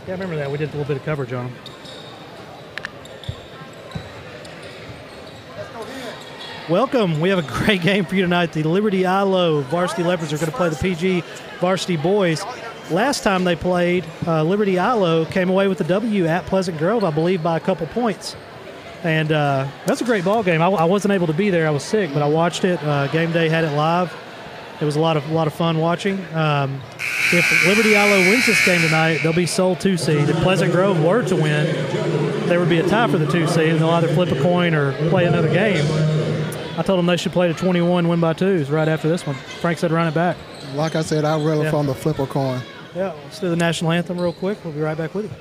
Yeah, I remember that. We did a little bit of coverage on them. Welcome. We have a great game for you tonight. The Liberty Eylau Varsity Leopards are going to play the PG Varsity Boys. Last time they played, Liberty Eylau came away with the W at Pleasant Grove, I believe, by a couple points. And that's a great ball game. I wasn't able to be there. I was sick, but I watched it. Game Day had it live. It was a lot of fun watching. If Liberty Eylau wins this game tonight, they'll be sole 2 seed. If Pleasant Grove were to win, there would be a tie for the 2 seed, and they'll either flip a coin or play another game. I told them they should play the 21 win by 2s right after this one. Frank said run it back. Like I said, I'd rather from the flip a coin. Yeah, let's do the national anthem real quick. We'll be right back with you.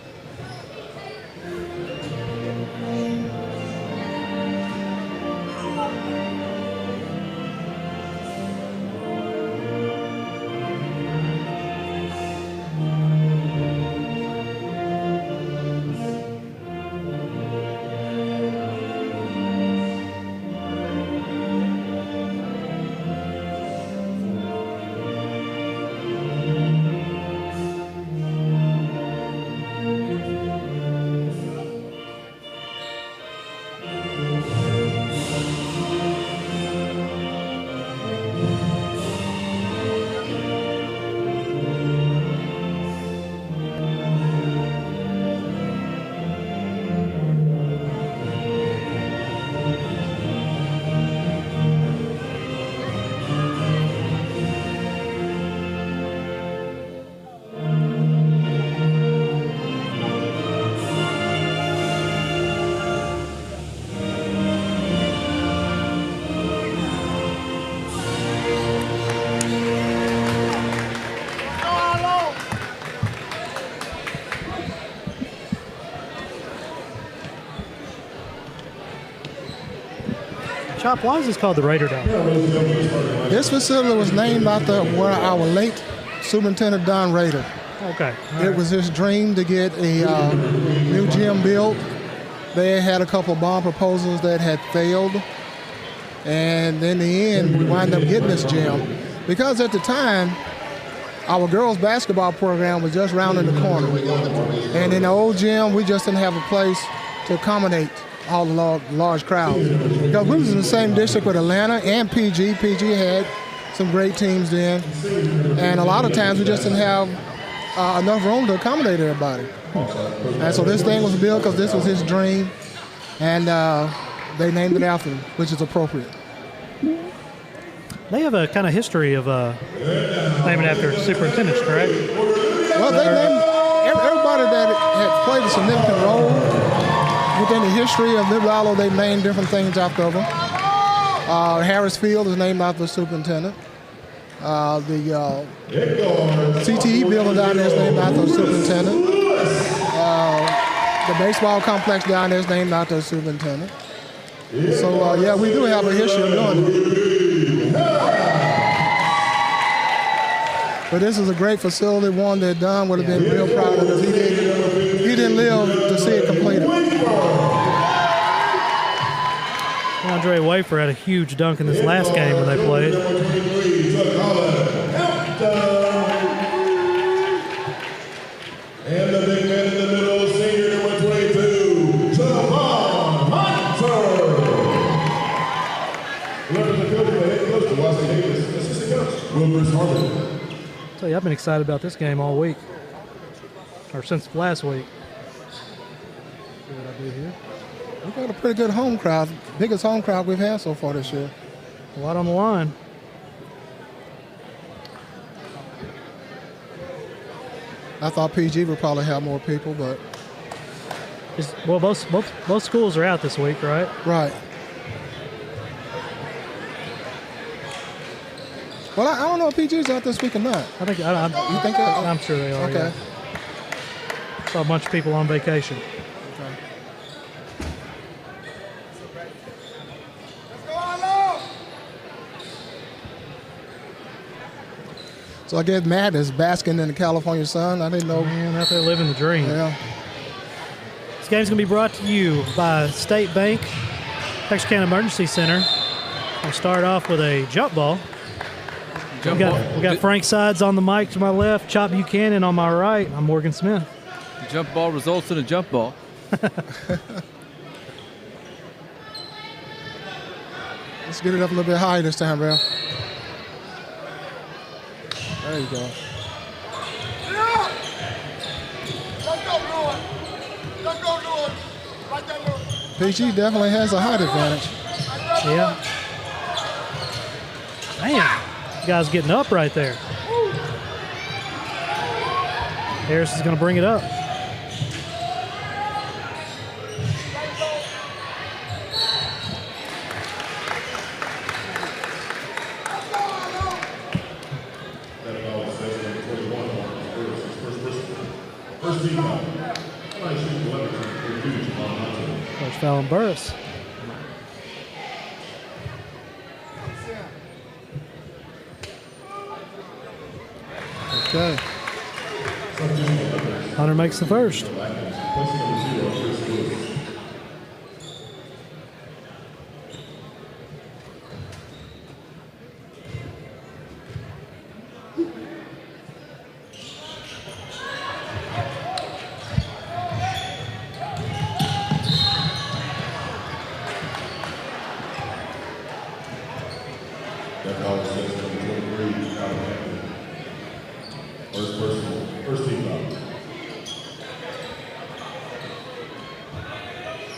Chop, why is this called the Raider Dome? This facility was named after where our late Superintendent Don Raider. Okay. It was his dream to get a new gym built. They had a couple of bond proposals that had failed. And in the end, we wound up getting this gym. Because at the time, our girls' basketball program was just rounding the corner. And in the old gym, we just didn't have a place to accommodate all the large crowds. Because we was in the same district with Atlanta and PG. PG had some great teams then. And a lot of times we just didn't have enough room to accommodate everybody. And so this thing was built because this was his dream. And they named it after him, which is appropriate. They have a kind of history of naming after superintendents, correct? Well, they named everybody that had played a significant role within the history of Liberty Eylau. They named different things after them. Harris Field is named after the superintendent. The CTE building down there is named after the superintendent. The baseball complex down there is named after the superintendent. So, yeah, we do have a history of doing it. But this is a great facility, one that Don would have been real proud of because he didn't live to see it completed. Andre Wafer had a huge dunk in this last game when they played. And the big man in the middle, senior number 22, Javon Hunter. Learning the coach, the head coach, the Washington Davis, assistant coach, Wilbur Harmon. I'll tell you, I've been excited about this game all week, or since last week. See what I do here. We've got a pretty good home crowd, biggest home crowd we've had so far this year. A lot on the line. I thought PG would probably have more people, but Well, both schools are out this week, right? right. Well, I don't know if PG's out this week or not. I think You think that? I'm sure they are. Okay. Yeah. Saw a bunch of people on vacation. So I guess Matt is basking in the California sun. I didn't know. Man, out there living the dream. Yeah. This game's going to be brought to you by State Bank, Texarkana Emergency Center. We'll start off with a jump ball. We got Frank Sides on the mic to my left, Chop Buchanan on my right. I'm Morgan Smith. The jump ball results in a jump ball. Let's get it up a little bit higher this time, Ralph. There you go. PG definitely has a height advantage. Yeah. Man, the guy's getting up right there. Harris is going to bring it up. First foul on Burris. Okay. Hunter makes the first.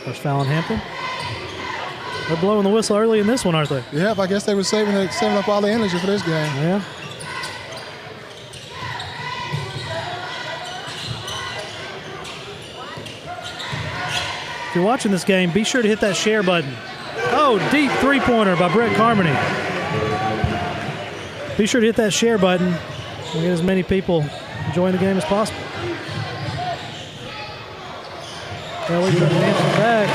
First foul on Hampton. They're blowing the whistle early in this one, aren't they? Yep, I guess they were saving up all the energy for this game. Yeah. If you're watching this game, be sure to hit that share button. Oh, deep three-pointer by Brett Carmody. Be sure to hit that share button and get as many people enjoying the game as possible. Kelly trying to answer back.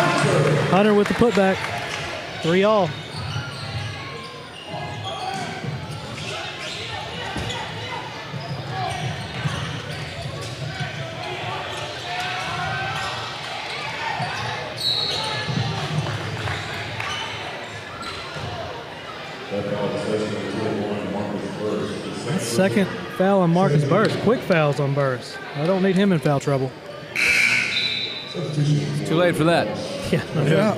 Hunter with the putback. 3-all. Second foul on Marcus Burris. Quick fouls on Burris. I don't need him in foul trouble. It's too late for that. Yeah.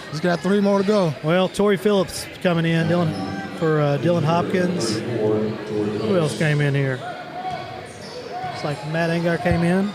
He's got 3 more to go. Well, Torrey Phillips coming in, Dylan Hopkins. Who else came in here? Looks like Matt Angar came in.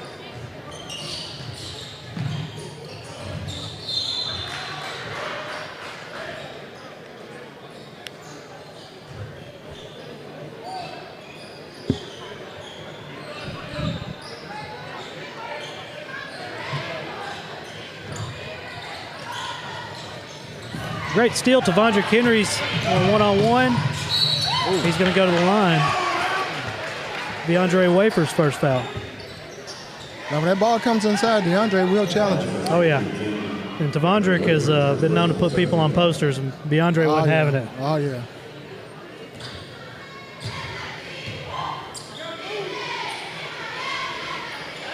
Great steal to Vondrick Henry's one-on-one. He's going to go to the line. DeAndre Wafer's first foul. Now, when that ball comes inside, DeAndre will challenge him. Oh, yeah. And Tavondrick has been known to put people on posters, and DeAndre wasn't having it. Oh, yeah.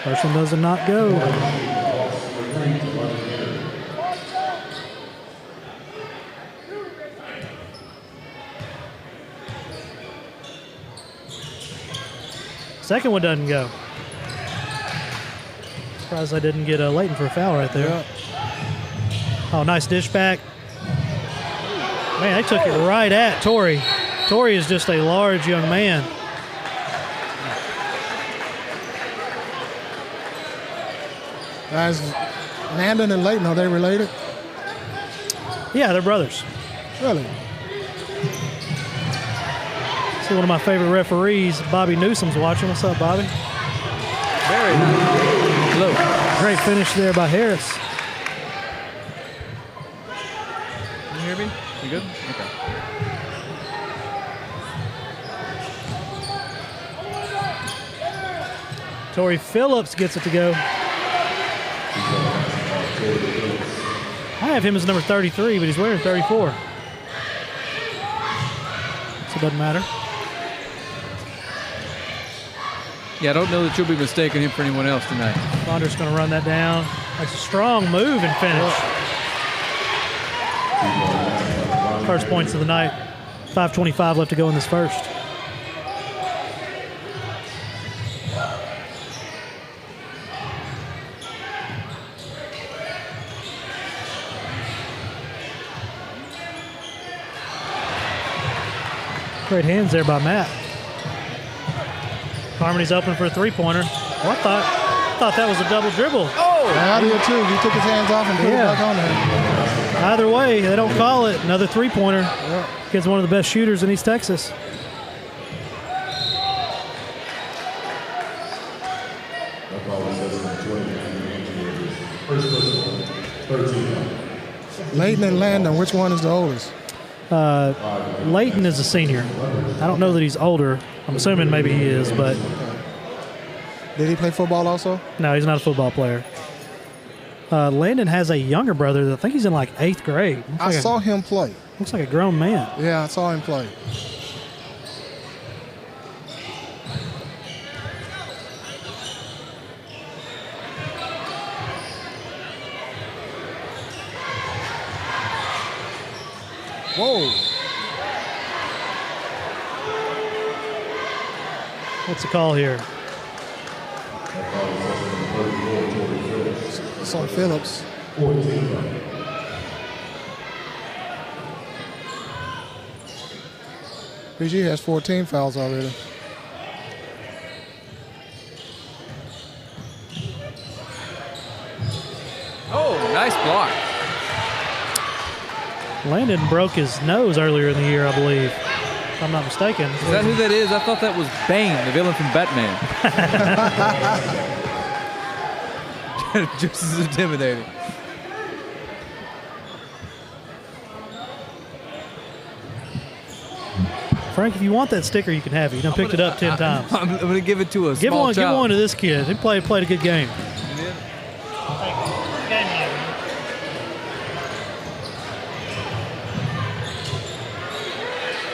First one does not go. Second one doesn't go. Surprised I didn't get Leighton for a foul right there. Yeah. Oh, nice dish back. Man, they took it right at Torrey. Torrey is just a large young man. Guys, Landon and Leighton, are they related? Yeah, they're brothers. Really? See, one of my favorite referees, Bobby Newsom's watching. What's up, Bobby? Very nice. Hello. Great finish there by Harris. Can you hear me? You good? Okay. Torrey Phillips gets it to go. I have him as number 33, but he's wearing 34. So it doesn't matter. Yeah, I don't know that you'll be mistaking him for anyone else tonight. Bonder's going to run that down. That's a strong move and finish. First points of the night. 5:25 left to go in this first. Great hands there by Matt. Carmody's open for a three-pointer. Well, I thought that was a double dribble. Yeah, I did too. He took his hands off and put it back on there. Either way, they don't call it. Another three-pointer. Kid's one of the best shooters in East Texas. Leighton and Landon, which one is the oldest? Leighton is a senior. I don't know that he's older. I'm assuming maybe he is, but Did he play football also? no, he's not a football player. Landon has a younger brother that I think he's in like 8th grade. I saw him play. Looks like a grown man. Yeah, I saw him play. Whoa. What's the call here? It's on Phillips. PG has 14 fouls already. Oh, nice block. Landon broke his nose earlier in the year, I believe, if I'm not mistaken. Is that who that is? I thought that was Bane, the villain from Batman. Just as intimidating. Frank, if you want that sticker, you can have it. You done picked it up 10 times. I'm going to give it to a Give small one child. to this kid. He played a good game.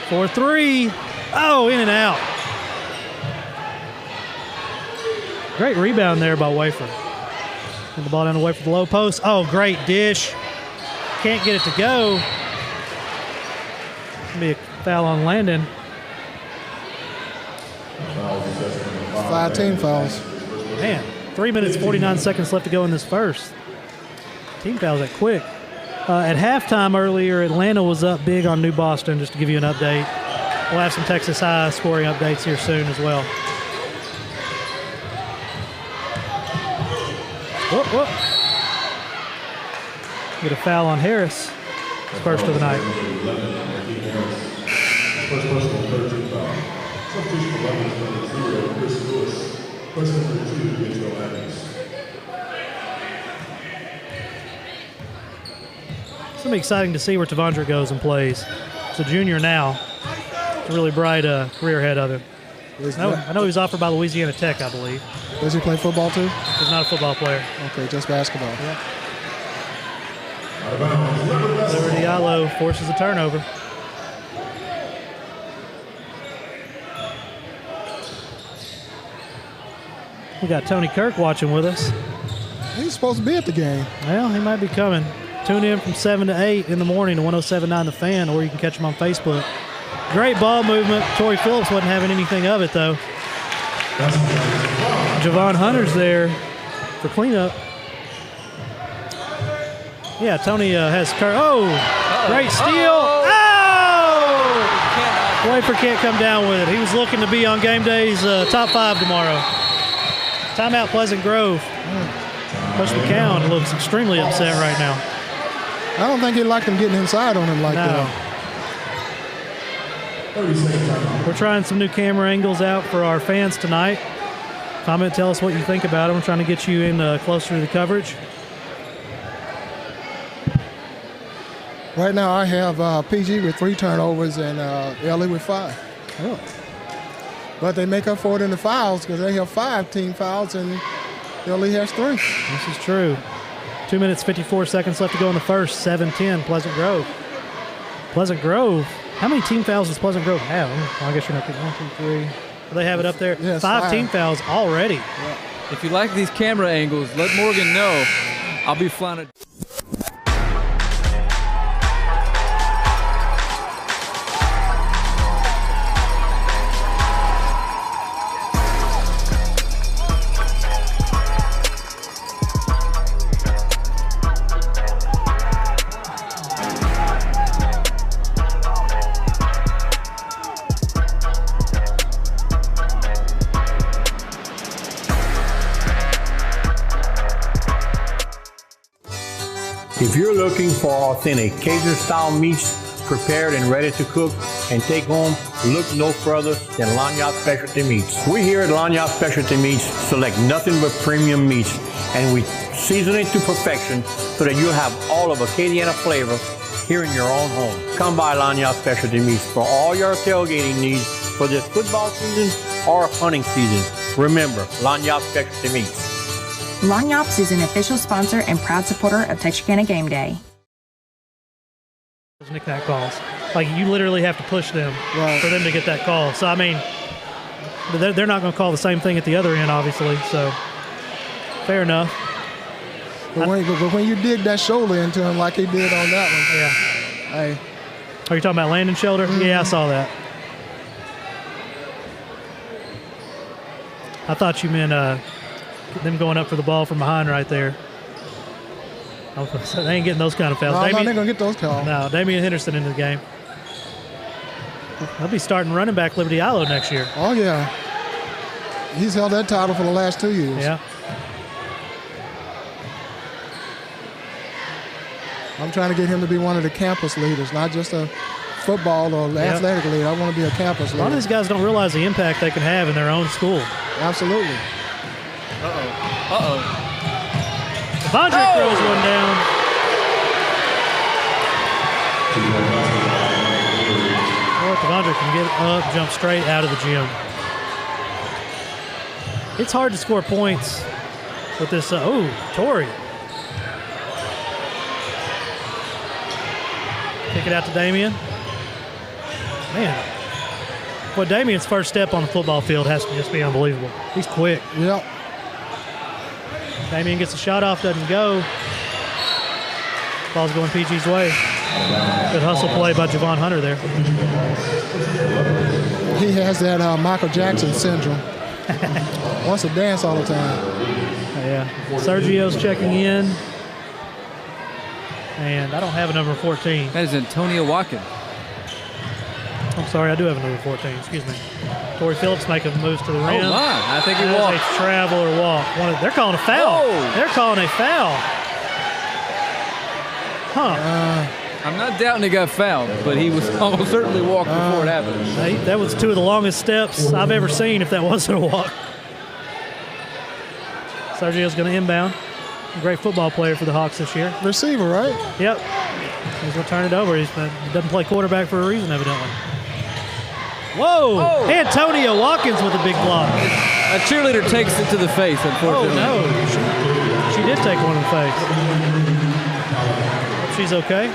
For three. Oh, in and out. Great rebound there by Wafer. And the ball down the way for the low post. Oh, great dish. Can't get it to go. Be a foul on Landon. 5 team fouls. Man, 3 minutes, 49 seconds left to go in this first. Team fouls that quick. At halftime earlier, Atlanta was up big on New Boston, just to give you an update. We'll have some Texas High scoring updates here soon as well. Whoop, whoop. Get a foul on Harris. His first of the night. First personal 13 foul. Substitution for Rutgers number 0, Chris Lewis. First number 2 against Joe Adams. It's going to be exciting to see where Tavondra goes and plays. He's a junior now. It's a really bright career ahead of him. I know he was offered by Louisiana Tech, I believe. Does he play football too? He's not a football player. Okay, just basketball. Yeah. Liberty Eylau forces a turnover. We got Tony Kirk watching with us. He's supposed to be at the game. Well, he might be coming. Tune in from 7 to 8 in the morning to 107.9 The Fan, or you can catch him on Facebook. Great ball movement. Torrey Phillips wasn't having anything of it, though. Javon Hunter's there for cleanup. Yeah, Tony has Kirk. Oh, great steal. Oh! Wafer can't come down with it. He was looking to be on game day's top 5 tomorrow. Timeout, Pleasant Grove. Coach McCown looks extremely upset right now. I don't think he liked him getting inside on him like that. We're trying some new camera angles out for our fans tonight. Comment, tell us what you think about them. We're trying to get you in closer to the coverage. Right now I have PG with 3 turnovers and LA with 5. Oh. But they make up for it in the fouls because they have 5 team fouls and LA has 3. This is true. 2 minutes, 54 seconds left to go in the first. 7-10, Pleasant Grove. Pleasant Grove. How many team fouls does Pleasant Grove have? Well, I guess you're not getting 1, 2, 3. They have it up there. Yes, 5 team fouls already. Yeah. If you like these camera angles, let Morgan know. I'll be flying a If you're looking for authentic Cajun-style meats prepared and ready to cook and take home, look no further than Lagniappe Specialty Meats. We here at Lagniappe Specialty Meats select nothing but premium meats, and we season it to perfection so that you'll have all of Acadiana flavor here in your own home. Come by Lagniappe Specialty Meats for all your tailgating needs for this football season or hunting season. Remember, Lagniappe Specialty Meats. Lagnappe's is an official sponsor and proud supporter of Texarkana Game Day. Knick-knack calls. Like, you literally have to push them for them to get that call. So, I mean, they're not going to call the same thing at the other end, obviously. So, fair enough. But when you dig that shoulder into him like he did on that one. Yeah. Hey. Are you talking about landing shoulder? Mm-hmm. Yeah, I saw that. I thought you meant them going up for the ball from behind right there. They ain't getting those kind of fouls. No, they're going to get those calls. No, Damian Henderson into the game. He'll be starting running back Liberty Eylau next year. Oh, yeah. He's held that title for the last 2 years. Yeah. I'm trying to get him to be one of the campus leaders, not just a football or athletic leader. I want to be a campus leader. A lot of these guys don't realize the impact they can have in their own school. Absolutely. Devondre throws one down. Well, Devondre can get up, jump straight out of the gym. It's hard to score points with this. Torrey. Kick it out to Damian. Man. Well, Damian's first step on the football field has to just be unbelievable. He's quick. Yep. Damian gets a shot off, doesn't go. Ball's going PG's way. Good hustle play by Javon Hunter there. He has that Michael Jackson syndrome. Wants to dance all the time. Yeah. Sergio's checking in. And I don't have a number 14. That is Antonio Watkins. I'm sorry, I do have a number 14. Excuse me. Torrey Phillips making moves to the rim. Oh, my. I think he walked. A travel or walk. They're calling a foul. Whoa. They're calling a foul. Huh. I'm not doubting he got fouled, but he was almost certainly walked before it happened. That was two of the longest steps I've ever seen if that wasn't a walk. Sergio's going to inbound. Great football player for the Hawks this year. Receiver, right? Yep. He's going to turn it over. He doesn't play quarterback for a reason, evidently. Whoa! Oh. Antonio Watkins with a big block. A cheerleader takes it to the face, unfortunately. Oh, no. She did take one in the face. Hope she's okay.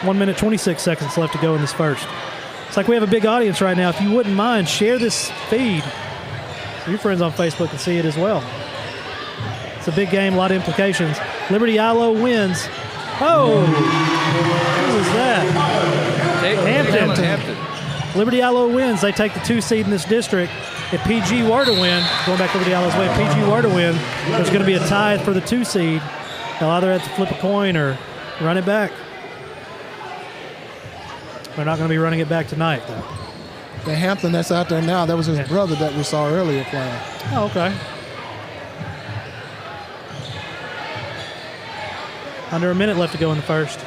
1 minute, 26 seconds left to go in this first. It's like we have a big audience right now. If you wouldn't mind, share this feed so your friends on Facebook can see it as well. It's a big game, a lot of implications. Liberty Eylau wins. Oh! Who was that? Hampton. Liberty Eylau wins. They take the 2 seed in this district. If PG were to win, going back to Liberty Eyeslau's way, if PG were to win, there's going to be a tie for the 2 seed. They'll either have to flip a coin or run it back. They're not going to be running it back tonight, though. The Hampton that's out there now, that was his brother that we saw earlier playing. Oh, okay. Under a minute left to go in the first.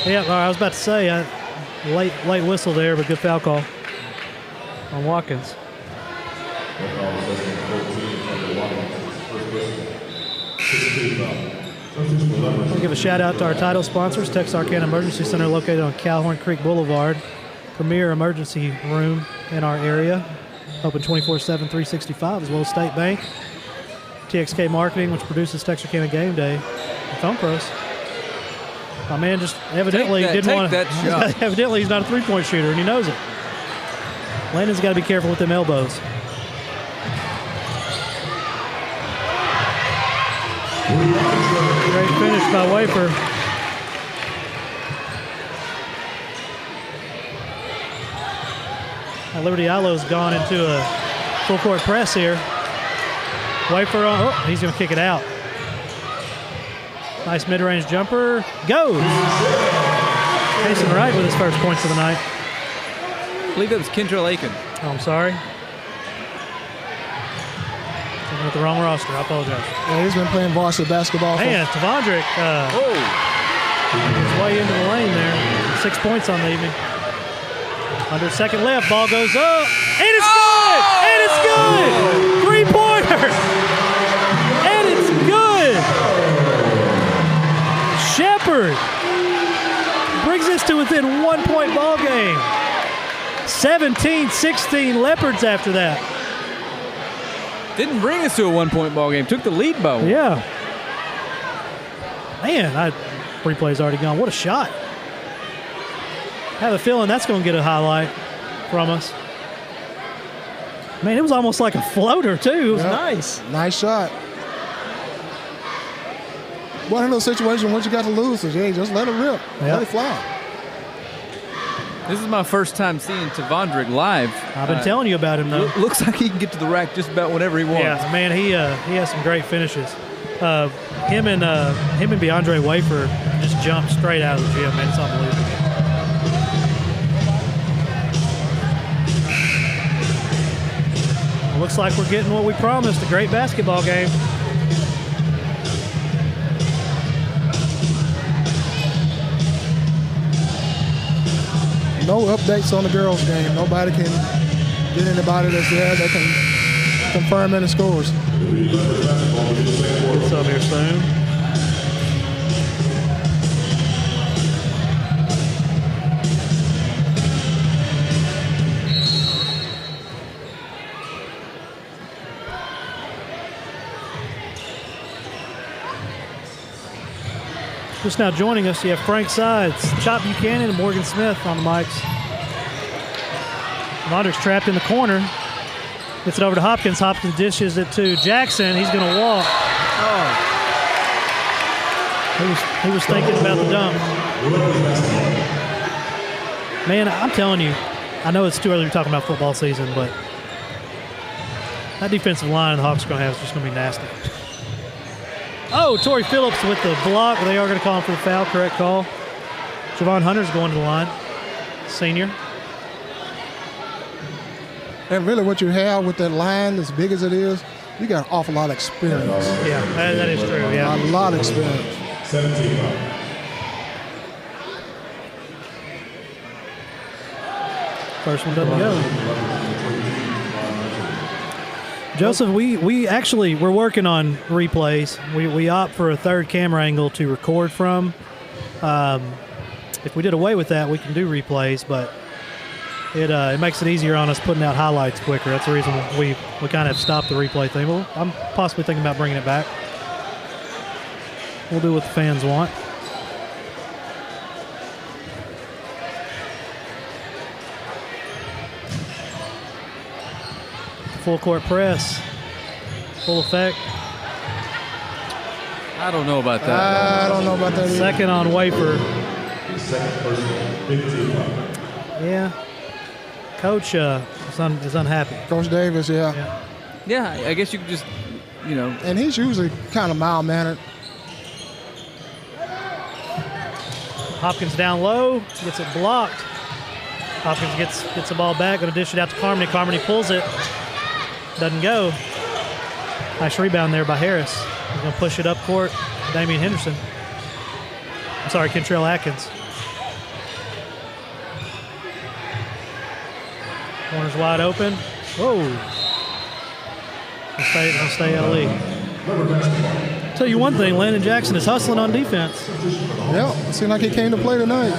Yeah, I was about to say, late whistle there, but good foul call on Watkins. We'll give a shout out to our title sponsors, Texarkana Emergency Center located on Calhoun Creek Boulevard. Premier emergency room in our area. Open 24/7, 365, as well as State Bank. TXK Marketing, which produces Texarkana Game Day. And Phone Pros. My man just evidently didn't want to. Evidently, he's not a three-point shooter, and he knows it. Landon's got to be careful with them elbows. Great finish by Wafer. Now Liberty Eyeslau's gone into a full-court press here. Wafer on. Oh, he's going to kick it out. Nice mid-range jumper. Goes. Jason Wright with his first points of the night. I believe it was Kendra Lakin. Oh, I'm sorry. Looking at the wrong roster. I apologize. Yeah, he's been playing varsity basketball. Man, Tavondrick his way into the lane there. 6 points on the evening. Under second left, ball goes up, and it's good! And it's good! Three-pointer! And it's good! Shepard brings us to within 1 point ball game. 17-16 Leopards after that. Didn't bring us to a 1 point ball game. Took the lead by one. Yeah. Man, replay's already gone. What a shot. I have a feeling that's going to get a highlight from us. Man, it was almost like a floater, too. It was nice. Nice shot. One of those situations once you got to lose, so yeah, just let it rip. Let it fly. This is my first time seeing Tavondrick live. I've been telling you about him, though. Looks like he can get to the rack just about whenever he wants. Yeah, man, he has some great finishes. Him and DeAndre Wafer just jumped straight out of the gym, man. It's unbelievable. Looks like we're getting what we promised, a great basketball game. No updates on the girls' game. Nobody can get anybody that's there that can confirm any scores. What's up here soon? Just now joining us, you have Frank Sides, Chop Buchanan, and Morgan Smith on the mics. Mondrick's trapped in the corner. Gets it over to Hopkins. Hopkins dishes it to Jackson. He's going to walk. Oh. He was thinking about the dunk. Man, I'm telling you, I know it's too early to talk about football season, but that defensive line the Hawks are going to have is just going to be nasty. Oh, Torrey Phillips with the block. They are going to call him for the foul. Correct call. Javon Hunter's going to the line. Senior. And really what you have with that line, as big as it is, you got an awful lot of experience. Yeah, that is true, yeah. A lot of experience. 17. First one doesn't go. Joseph, we're working on replays. We opt for a third camera angle to record from. If we did away with that, we can do replays, but it makes it easier on us putting out highlights quicker. That's the reason we kind of stopped the replay thing. Well, I'm possibly thinking about bringing it back. We'll do what the fans want. Full court press. Full effect. I don't know about that. I don't know about that either. Second on Wafer. Second personal. 15. Yeah. Coach is unhappy. Coach Davis, yeah. Yeah, I guess you could just, And he's usually kind of mild-mannered. Hopkins down low. Gets it blocked. Hopkins gets the ball back. Going to dish it out to Carmody. Carmody pulls it. Doesn't go. Nice rebound there by Harris. He's going to push it up court. Damian Henderson. I'm sorry, Kentrell Atkins. Corner's wide open. Whoa. Gonna stay LE. Tell you one thing, Landon Jackson is hustling on defense. Yeah, it seemed like he came to play tonight.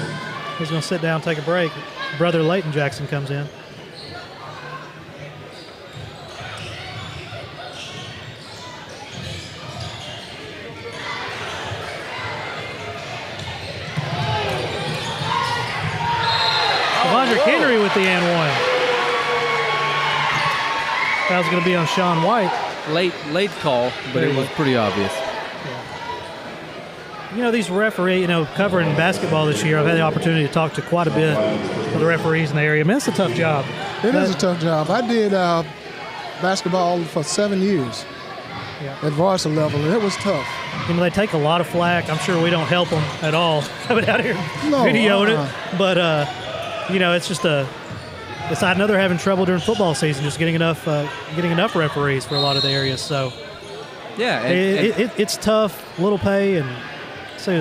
He's going to sit down, take a break. Brother Leighton Jackson comes in. Henry with the and one. That was going to be on Sean White. Late call, but it was pretty obvious. Yeah. These referees, covering basketball this year, I've had the opportunity to talk to quite a bit of the referees in the area. Man, it's a tough job. It is a tough job. I did basketball for 7 years at varsity level, and it was tough. They take a lot of flack. I'm sure we don't help them at all coming out here videoing it. But, it's just I know they're having trouble during football season, just getting enough referees for a lot of the areas. So Yeah, it's tough, little pay, and so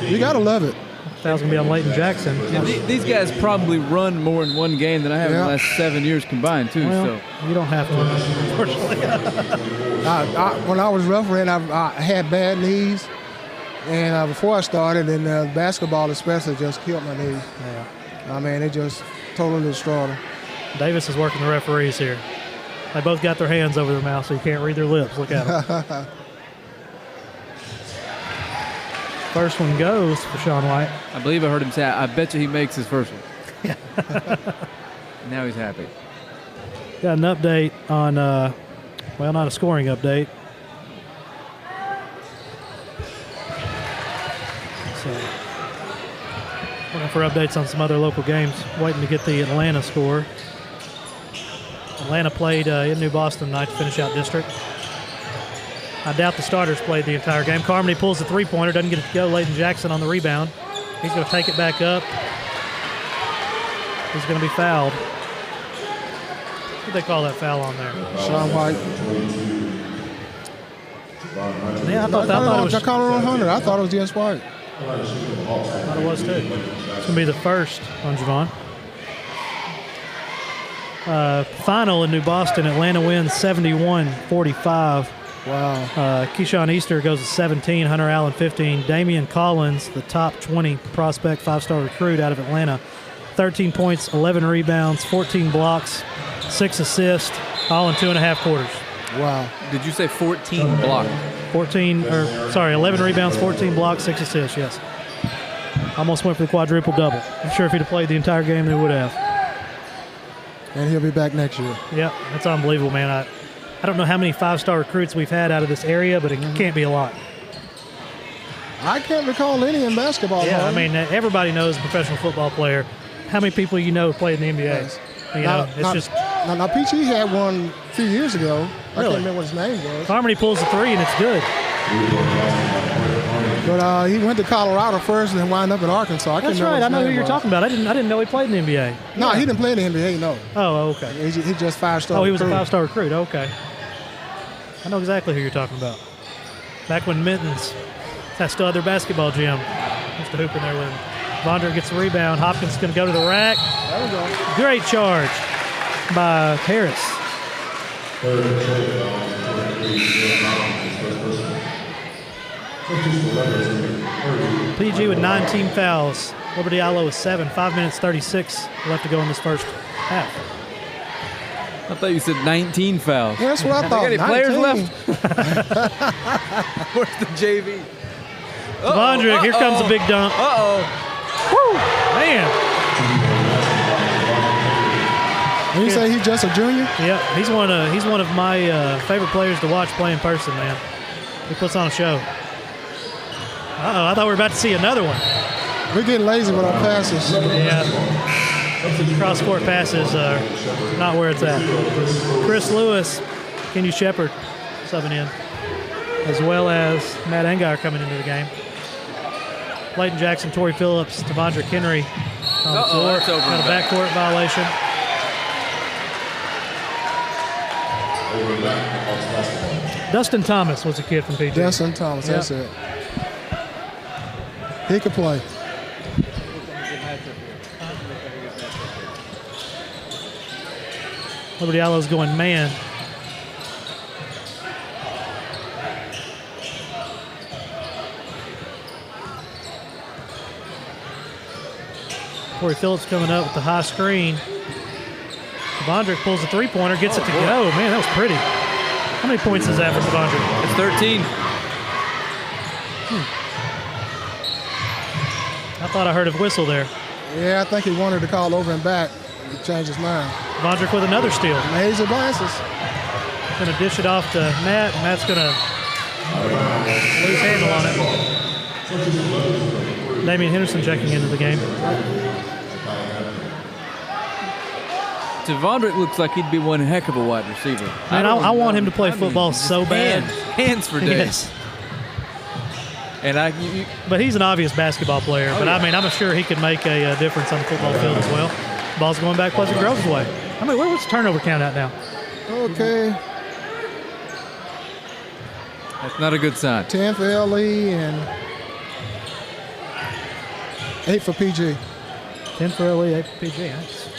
You got to love it. foul's gonna be on Leighton Jackson. and these guys probably run more in one game than I have in the last 7 years combined, too. Well, So you don't have to, unfortunately. When I was refereeing, I had bad knees, and before I started, and basketball especially just killed my knees. Yeah. I mean, it just totally destroyed them. Davis is working the referees here. They both got their hands over their mouth, so you can't read their lips. Look at them. First one goes for Sean White. I believe I heard him say, I bet you he makes his first one. Now he's happy. Got an update on, well, not a scoring update. So, looking for updates on some other local games. Waiting to get the Atlanta score. Atlanta played in New Boston tonight to finish out district. I doubt the starters played the entire game. Carmody pulls the three-pointer, doesn't get it to go. Leighton Jackson on the rebound. He's going to take it back up. He's going to be fouled. What did they call that foul on there? Sean White. Yeah, I thought it was. I called it on 100. I thought it was against White. I thought it was too. It's going to be the first on Javon. Final in New Boston. Atlanta wins 71-45. Wow. Keyshawn Easter goes to 17, Hunter Allen 15. Damian Collins, the top 20 prospect, five-star recruit out of Atlanta, 13 points, 11 rebounds, 14 blocks, 6 assists, all in 2.5 quarters. Wow. Did you say 14 block? 11 rebounds, 14 blocks, 6 assists, yes. Almost went for the quadruple double. I'm sure if he'd have played the entire game, they would have. And he'll be back next year. Yeah, that's unbelievable, man. I don't know how many five-star recruits we've had out of this area, but it can't be a lot. I can't recall any in basketball. Yeah, I mean, everybody knows a professional football player. How many people you know played in the NBA? Yes. Now, PG had one a few years ago. I Really? can't remember what his name was. Carmody pulls the three, and it's good. But he went to Colorado first and then wound up in Arkansas. That's right. I know who you're talking about. I didn't know he played in the NBA. No, he didn't play in the NBA, no. Oh, okay. He just five-star Oh, he was a recruit. five-star recruit. Okay. I know exactly who you're talking about. Back when Mittens still had their basketball gym. Used to hoop in there with him. Vondra gets the rebound. Hopkins is going to go to the rack. There we go. Great charge by Harris. PG with 19 fouls. Liberty Eylau with 7. 5 minutes 36 left to go in this first half. I thought you said 19 fouls. Yeah, that's what I thought. They got any 19. players left? Where's the JV? Vondra, here comes a big dunk. Woo! Man. And you say he's just a junior? Yeah, he's one of my favorite players to watch play in person, man. He puts on a show. Uh-oh, I thought we were about to see another one. We're getting lazy with our passes. Yeah. Cross-court passes are not where it's at. Chris Lewis, Kenny Shepard subbing in, as well as Matt Angar coming into the game. Leighton Jackson, Torrey Phillips, Devondre Henry on the floor. That's over. Got a backcourt violation. Dustin Thomas was a kid from PG. Dustin Thomas, that's it. He could play. Liberty Eylau's going man. Corey Phillips coming up with the high screen. Devondre pulls the three-pointer, gets it to go. Man, that was pretty. How many points is that for Devondre? It's 13. I thought I heard a whistle there. Yeah, I think he wanted to call over and back. He changed his mind. Devondre with another steal. Lazy glasses. Going to dish it off to Matt, and Matt's going to lose handle on it. Damian Henderson checking into the game. Devondre looks like he'd be one heck of a wide receiver. Man, I want him to play football so bad. Hands for days. Yes. And but he's an obvious basketball player. But I mean, I'm sure he could make a difference on the football field as well. Ball's going back Pleasant Grove's way. I mean, what's the turnover count at now? Okay. That's not a good sign. 10 for LE and 8 for PG. 10 for LE, 8 for PG. Nice.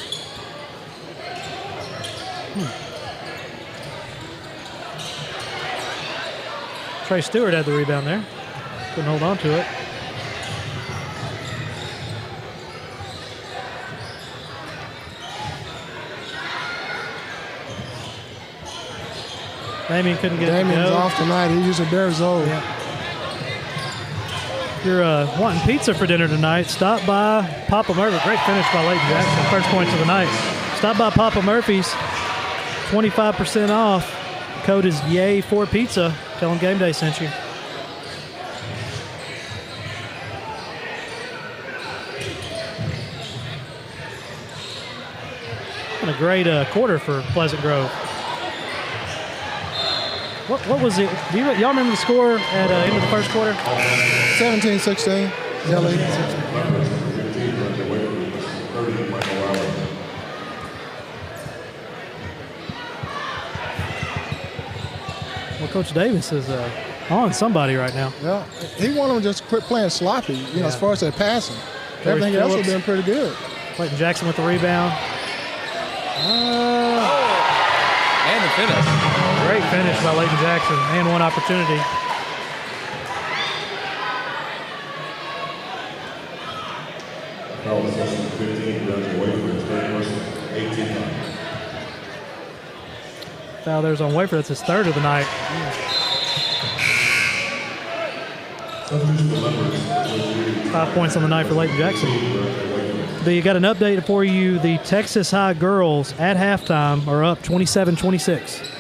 Trey Stewart had the rebound there. Couldn't hold on to it. Damien couldn't get Damien's it to go. off tonight. He used a bare zone. Yeah. If you're wanting pizza for dinner tonight, stop by Papa Murphy. Great finish by Leighton Jackson. First points of the night. Stop by Papa Murphy's. 25% off. Code is YAY4Pizza. Tell them Game Day sent you. And a great quarter for Pleasant Grove. What was it? Do y'all remember the score at end of the first quarter? 17-16. LE. Well, Coach Davis is on somebody right now. Yeah, he wanted them to just quit playing sloppy, as far as their passing. Everything else has been pretty good. Clayton Jackson with the rebound. And the finish. Great finish by Leighton Jackson and one opportunity. Foul possession 15, runs away from his third person, 18. Foul there's on Wafer. That's his third of the night. Substitution for Leopards, 5 points on the night for Leighton Jackson. You got an update for you. The Texas High girls at halftime are up 27-26.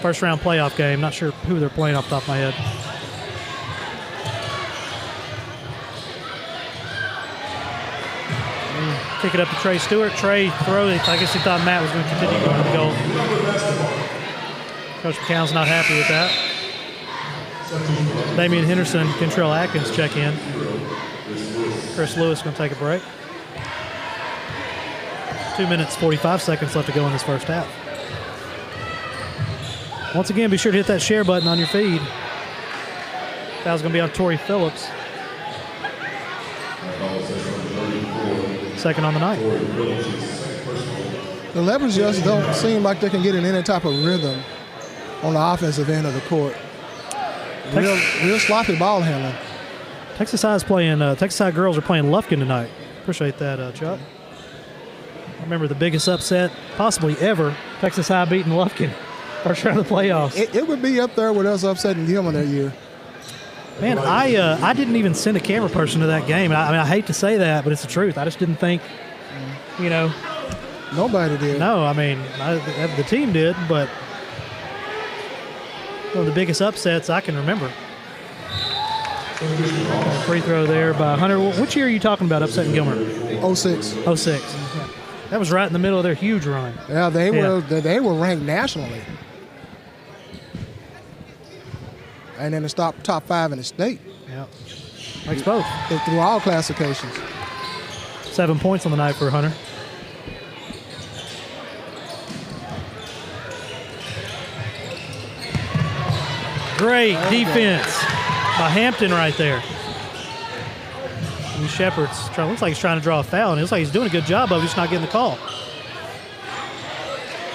First round playoff game. Not sure who they're playing off the top of my head. Kick it up to Trey Stewart. Trey throws it. I guess he thought Matt was going to continue going to the goal. Coach McCown's not happy with that. Damian Henderson, Kentrell Atkins check in. Chris Lewis going to take a break. 2 minutes, 45 seconds left to go in this first half. Once again, be sure to hit that share button on your feed. Foul's going to be on Torrey Phillips. Second on the night. The Leopards just don't seem like they can get in any type of rhythm on the offensive end of the court. Real sloppy ball handling. Texas High girls are playing Lufkin tonight. Appreciate that, Chuck. I remember the biggest upset possibly ever, Texas High beating Lufkin. First round of the playoffs. It would be up there with us upsetting Gilman that year. Man, I didn't even send a camera person to that game. I mean, I hate to say that, but it's the truth. I just didn't think, Nobody did. No, I mean, the team did, but one of the biggest upsets I can remember. Free throw there by Hunter. Which year are you talking about upsetting Gilmer? 06. 06. Yeah. That was right in the middle of their huge run. Yeah, they were ranked nationally. And then the top 5 in the state. Yeah. Makes both. Through all classifications. 7 points on the night for Hunter. Great defense by Hampton right there. And Shepard's looks like he's trying to draw a foul, and it looks like he's doing a good job of it, just not getting the call.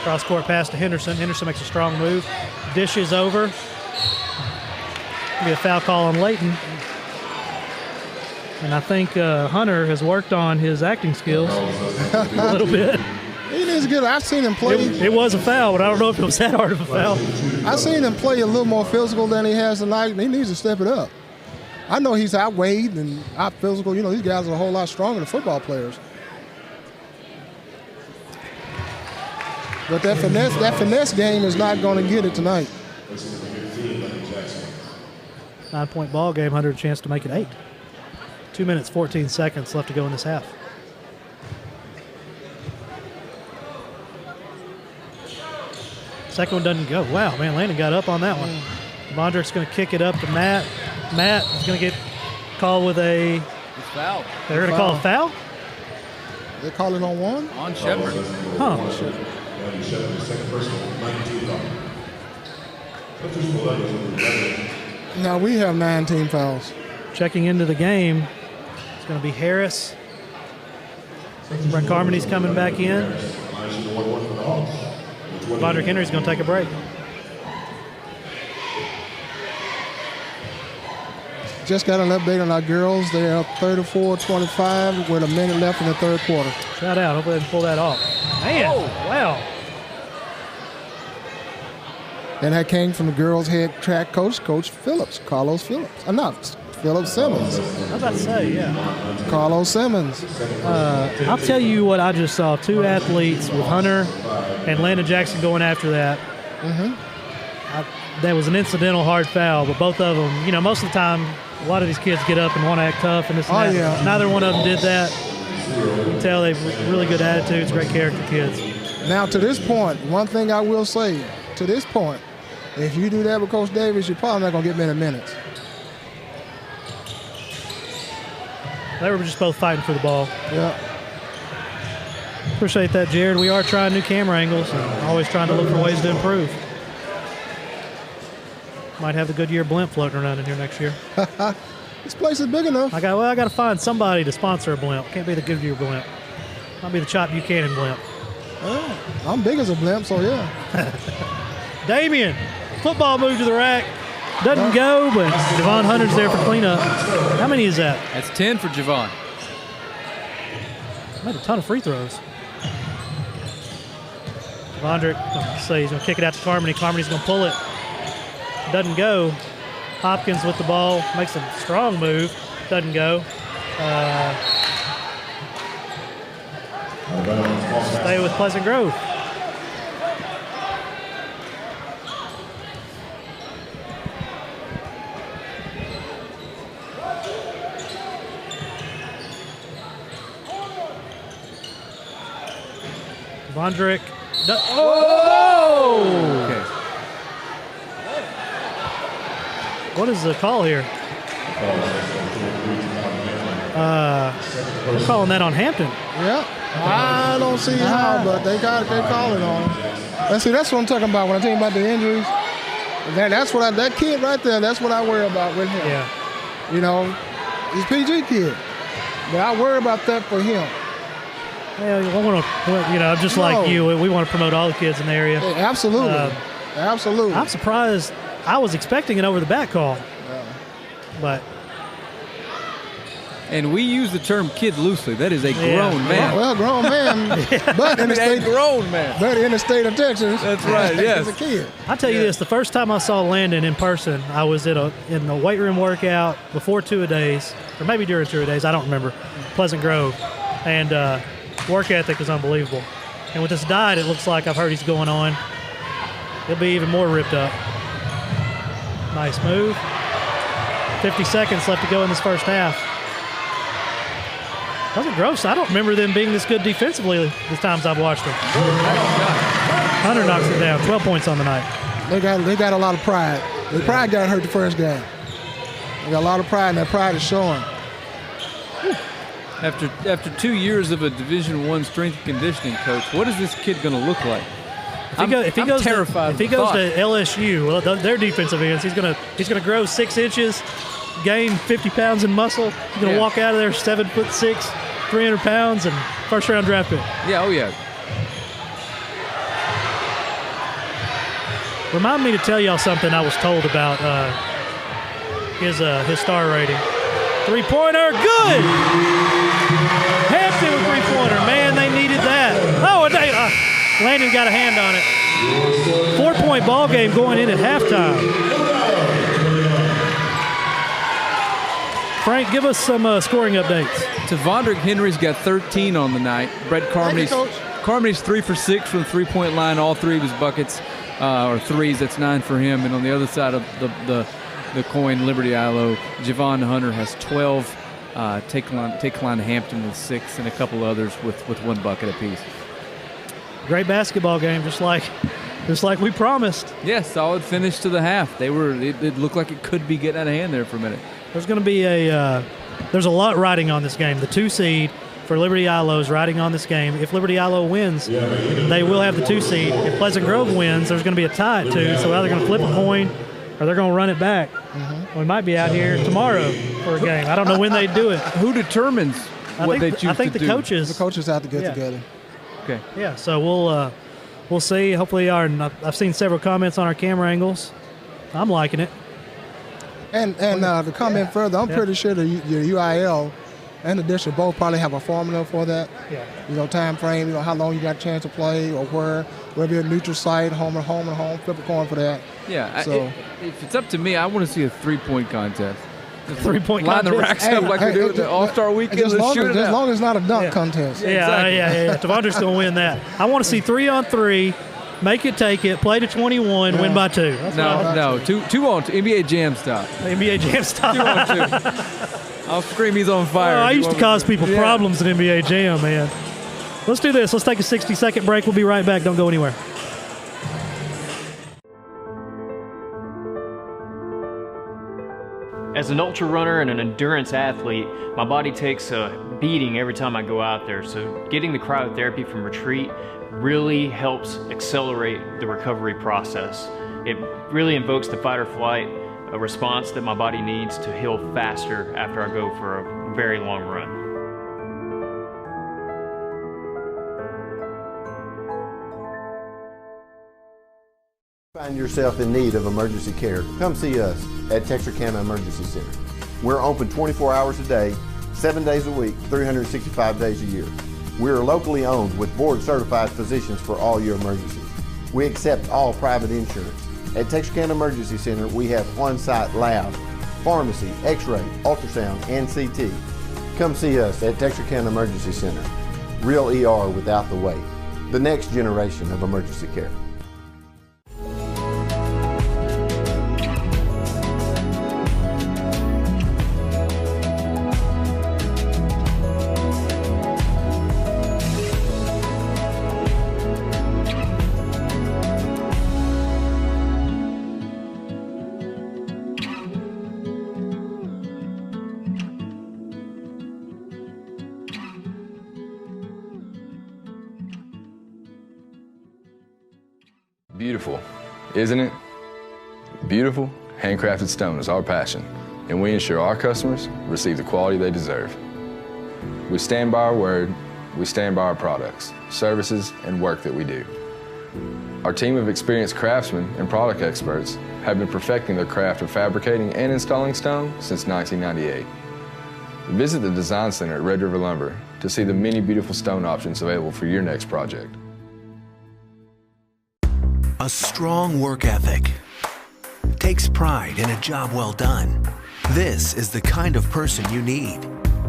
Cross court pass to Henderson. Henderson makes a strong move. Dishes over. Be a foul call on Leighton. And I think Hunter has worked on his acting skills a little bit. He needs to get. I've seen him play. It was a foul, but I don't know if it was that hard of a foul. I've seen him play a little more physical than he has tonight, and he needs to step it up. I know he's outweighed and out physical. These guys are a whole lot stronger than football players. But that finesse game is not going to get it tonight. 9-point ball game, Hunter a chance to make it 8. 2 minutes, 14 seconds left to go in this half. Second one doesn't go. Wow, man, Landon got up on that one. Vondrick's going to kick it up to Matt. Matt is going to get called with a It's foul. They're going to call a foul? They call it on one? On Shepard. Huh. And Shepard, second personal, 19 foul. Substitution for 11 is number 11. Now we have 19 fouls. Checking into the game, it's going to be Harris. Brett Carmody's coming back in. Vondrick Henry's going to take a break. Just got an update on our girls. They're up 34-25 with a minute left in the third quarter. Shout out. Hopefully they can pull that off. Man, wow. And that came from the girls' head track coach, Coach Phillips, Carlos Phillips. Not Phillips Simmons. I was about to say, yeah. Carlos Simmons. I'll tell you what I just saw. 2 athletes with Hunter and Landon Jackson going after that. That was an incidental hard foul, but both of them, most of the time, a lot of these kids get up and want to act tough and this and that. Yeah. Neither one of them did that. You can tell they've really good attitudes, great character kids. Now, to this point, one thing I will say, to this point, if you do that with Coach Davis, you're probably not going to get many minutes. They were just both fighting for the ball. Yeah. Appreciate that, Jared. We are trying new camera angles and always trying to look for ways to improve. Might have the Goodyear blimp floating around in here next year. This place is big enough. I got to find somebody to sponsor a blimp. Can't be the Goodyear blimp. Might be the Chop Buchanan blimp. Oh, I'm big as a blimp, so yeah. Damian, football move to the rack. Doesn't go, but Javon Hunter's there for cleanup. How many is that? That's 10 for Javon. Made a ton of free throws. Vondrick, say he's going to kick it out to Carmody. Carmody's going to pull it. Doesn't go. Hopkins with the ball. Makes a strong move. Doesn't go. Stay with Pleasant Grove. Vondrick. Oh! Okay. What is the call here? We're calling that on Hampton. Yeah. I don't see how, but they call it on. Let's see, that's what I'm talking about when I tell you about the injuries. That's what that kid right there, that's what I worry about with him. Yeah. He's a PG kid. But I worry about that for him. Well, just like you, we want to promote all the kids in the area. Yeah, absolutely. Absolutely. I'm surprised. I was expecting an over-the-back call. Yeah. But. And we use the term kid loosely. That is a grown man. Well, grown man. But in the state, grown man. But in the state of Texas. That's right, yes. He's a kid. I'll tell you this. The first time I saw Landon in person, I was in the weight room workout before 2-a-days, or maybe during 2-a-days. I don't remember. Pleasant Grove. And work ethic is unbelievable. And with this diet, it looks like I've heard he's going on. He'll be even more ripped up. Nice move. 50 seconds left to go in this first half. Pleasant Grove, I don't remember them being this good defensively the times I've watched them. Hunter knocks it down. 12 points on the night. They got a lot of pride. The pride got hurt the first game. They got a lot of pride, and that pride is showing. After 2 years of a Division I strength and conditioning coach, what is this kid going to look like? I'm terrified. If he goes to LSU, well, their defensive ends, he's gonna grow 6 inches, gain 50 pounds in muscle. He's gonna walk out of there 7'6", 300 pounds, and first-round draft pick. Yeah, oh yeah. Remind me to tell y'all something I was told about his star rating. Three-pointer, good. Hampton with three-pointer, man, they needed that. Oh, and Landon got a hand on it. 4-point ball game going in at halftime. Frank, give us some scoring updates. Vondrick Henry's got 13 on the night. Brett Carmody's 3 for 6 from the three-point line. All 3 of his buckets are threes. That's 9 for him. And on the other side of the coin, Liberty Eylau, Javon Hunter has 12. Take-line Hampton with 6, and a couple others with 1 bucket apiece. Great basketball game, just like we promised. Yeah, solid finish to the half. It looked like it could be getting out of hand there for a minute. There's going to be there's a lot riding on this game. The 2 seed, for Liberty Eylau is riding on this game. If Liberty Eylau wins, they will have the 2 seed. If Pleasant Grove wins, there's going to be a tie at 2. So either going to flip a coin or they're going to run it back. We might be out here tomorrow for a game. I don't know when they do it. Who determines what they choose to do? I think the coaches. The coaches have to get together. Okay. Yeah, so we'll see. Hopefully, I've seen several comments on our camera angles. I'm liking it. And to comment further, I'm pretty sure the UIL and the district both probably have a formula for that. Yeah. You know, time frame, you know, how long you got a chance to play or whether a neutral site, home and home, flip a coin for that. Yeah. So, if it's up to me, I want to see a 3-point contest. Three-point Line contest. the racks up like they do at the All-Star Weekend. As long as it's not a dunk contest. Yeah. Devontae's going to win that. I want to see 3-on-3, make it, take it, play to 21, win by 2. No, 2 on 2, NBA Jam style. NBA Jam style. 2 on 2. I'll scream he's on fire. I used to cause people problems in NBA Jam, man. Let's do this. Let's take a 60-second break. We'll be right back. Don't go anywhere. As an ultra runner and an endurance athlete, my body takes a beating every time I go out there. So getting the cryotherapy from Retreat really helps accelerate the recovery process. It really invokes the fight or flight response that my body needs to heal faster after I go for a very long run. Find yourself in need of emergency care, come see us at Texarkana Emergency Center. We're open 24 hours a day, 7 days a week, 365 days a year. We are locally owned with board-certified physicians for all your emergencies. We accept all private insurance. At Texarkana Emergency Center, we have on-site lab, pharmacy, x-ray, ultrasound, and CT. Come see us at Texarkana Emergency Center. Real ER without the wait. The next generation of emergency care. Beautiful, isn't it? Beautiful, handcrafted stone is our passion, and we ensure our customers receive the quality they deserve. We stand by our word, we stand by our products, services, and work that we do. Our team of experienced craftsmen and product experts have been perfecting their craft of fabricating and installing stone since 1998. Visit the Design Center at Red River Lumber to see the many beautiful stone options available for your next project. A strong work ethic takes pride in a job well done. This is the kind of person you need.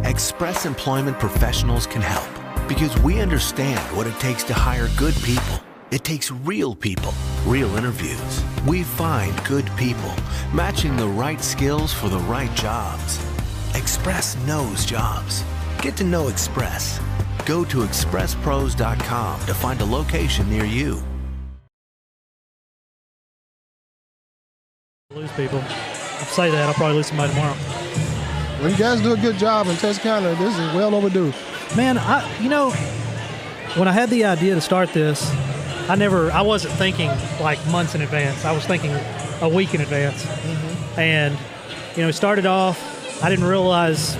Express Employment Professionals can help because we understand what it takes to hire good people. It takes real people, real interviews. We find good people, matching the right skills for the right jobs. Express knows jobs. Get to know Express. Go to expresspros.com to find a location near you. Lose people. I'll say that. I'll probably lose somebody tomorrow. Well, you guys do a good job in Texarkana. This is well overdue. Man, when I had the idea to start this, I wasn't thinking like months in advance. I was thinking a week in advance. Mm-hmm. And, it started off, I didn't realize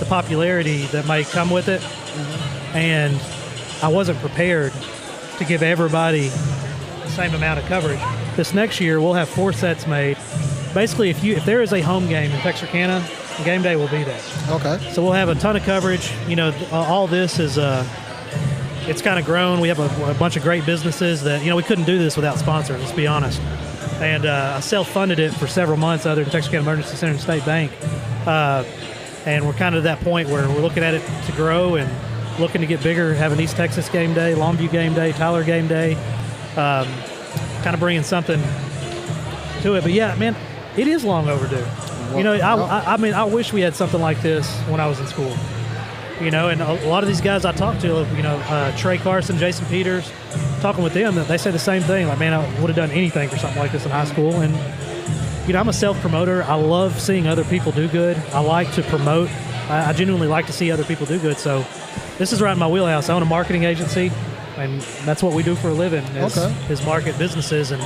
the popularity that might come with it. Mm-hmm. And I wasn't prepared to give everybody the same amount of coverage. This next year, we'll have 4 sets made. Basically, if there is a home game in Texarkana, game day will be there. Okay. So we'll have a ton of coverage. All this is it's kind of grown. We have a bunch of great businesses that, we couldn't do this without sponsors, let's be honest. And I self-funded it for several months other than Texarkana Emergency Center and State Bank. And we're kind of at that point where we're looking at it to grow and looking to get bigger, having East Texas game day, Longview game day, Tyler game day. Kind of bringing something to it. But yeah, man, it is long overdue. I wish we had something like this when I was in school. And a lot of these guys I talked to, Trey Carson, Jason Peters, talking with them, they say the same thing. Like, man, I would have done anything for something like this in high school. And, I'm a self-promoter. I love seeing other people do good. I like to promote. I genuinely like to see other people do good. So this is right in my wheelhouse. I own a marketing agency, and that's what we do for a living is market businesses and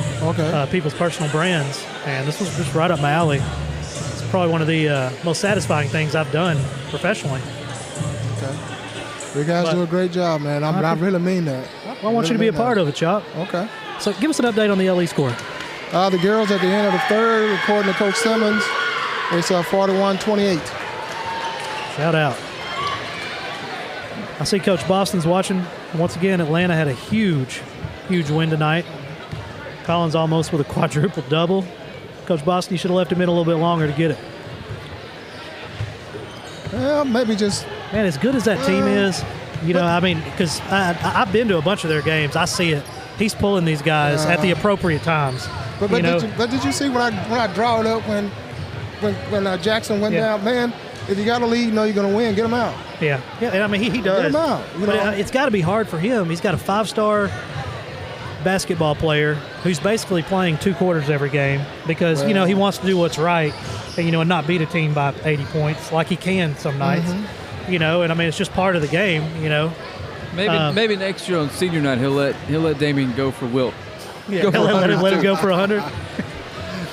people's personal brands. And this was just right up my alley. It's probably one of the most satisfying things I've done professionally. Okay. You guys do a great job, man. I really mean that. I want you to be a part of it, Chuck. Okay. So give us an update on the LE score. The girls at the end of the third, according to Coach Simmons, it's 41-28. Shout out. I see Coach Boston's watching. Once again, Atlanta had a huge win tonight. Collins almost with a quadruple double. Coach Boston, you should have left him in a little bit longer to get it. Well, maybe just... Man, as good as that team is, you know, I mean, because I've been to a bunch of their games. I see it. He's pulling these guys at the appropriate times. But did you see when I draw it up when Jackson went down? Man, if you got a lead, you know you're going to win. Get him out. Yeah. And I mean, he does. Get him out. But it's got to be hard for him. He's got a 5-star basketball player who's basically playing 2 quarters every game because, you know, he wants to do what's right and, you know, and not beat a team by 80 points like he can some nights. You know, and I mean, it's just part of the game, you know. Maybe next year on senior night he'll let Damien go for Wilt. Yeah, let him go for 100.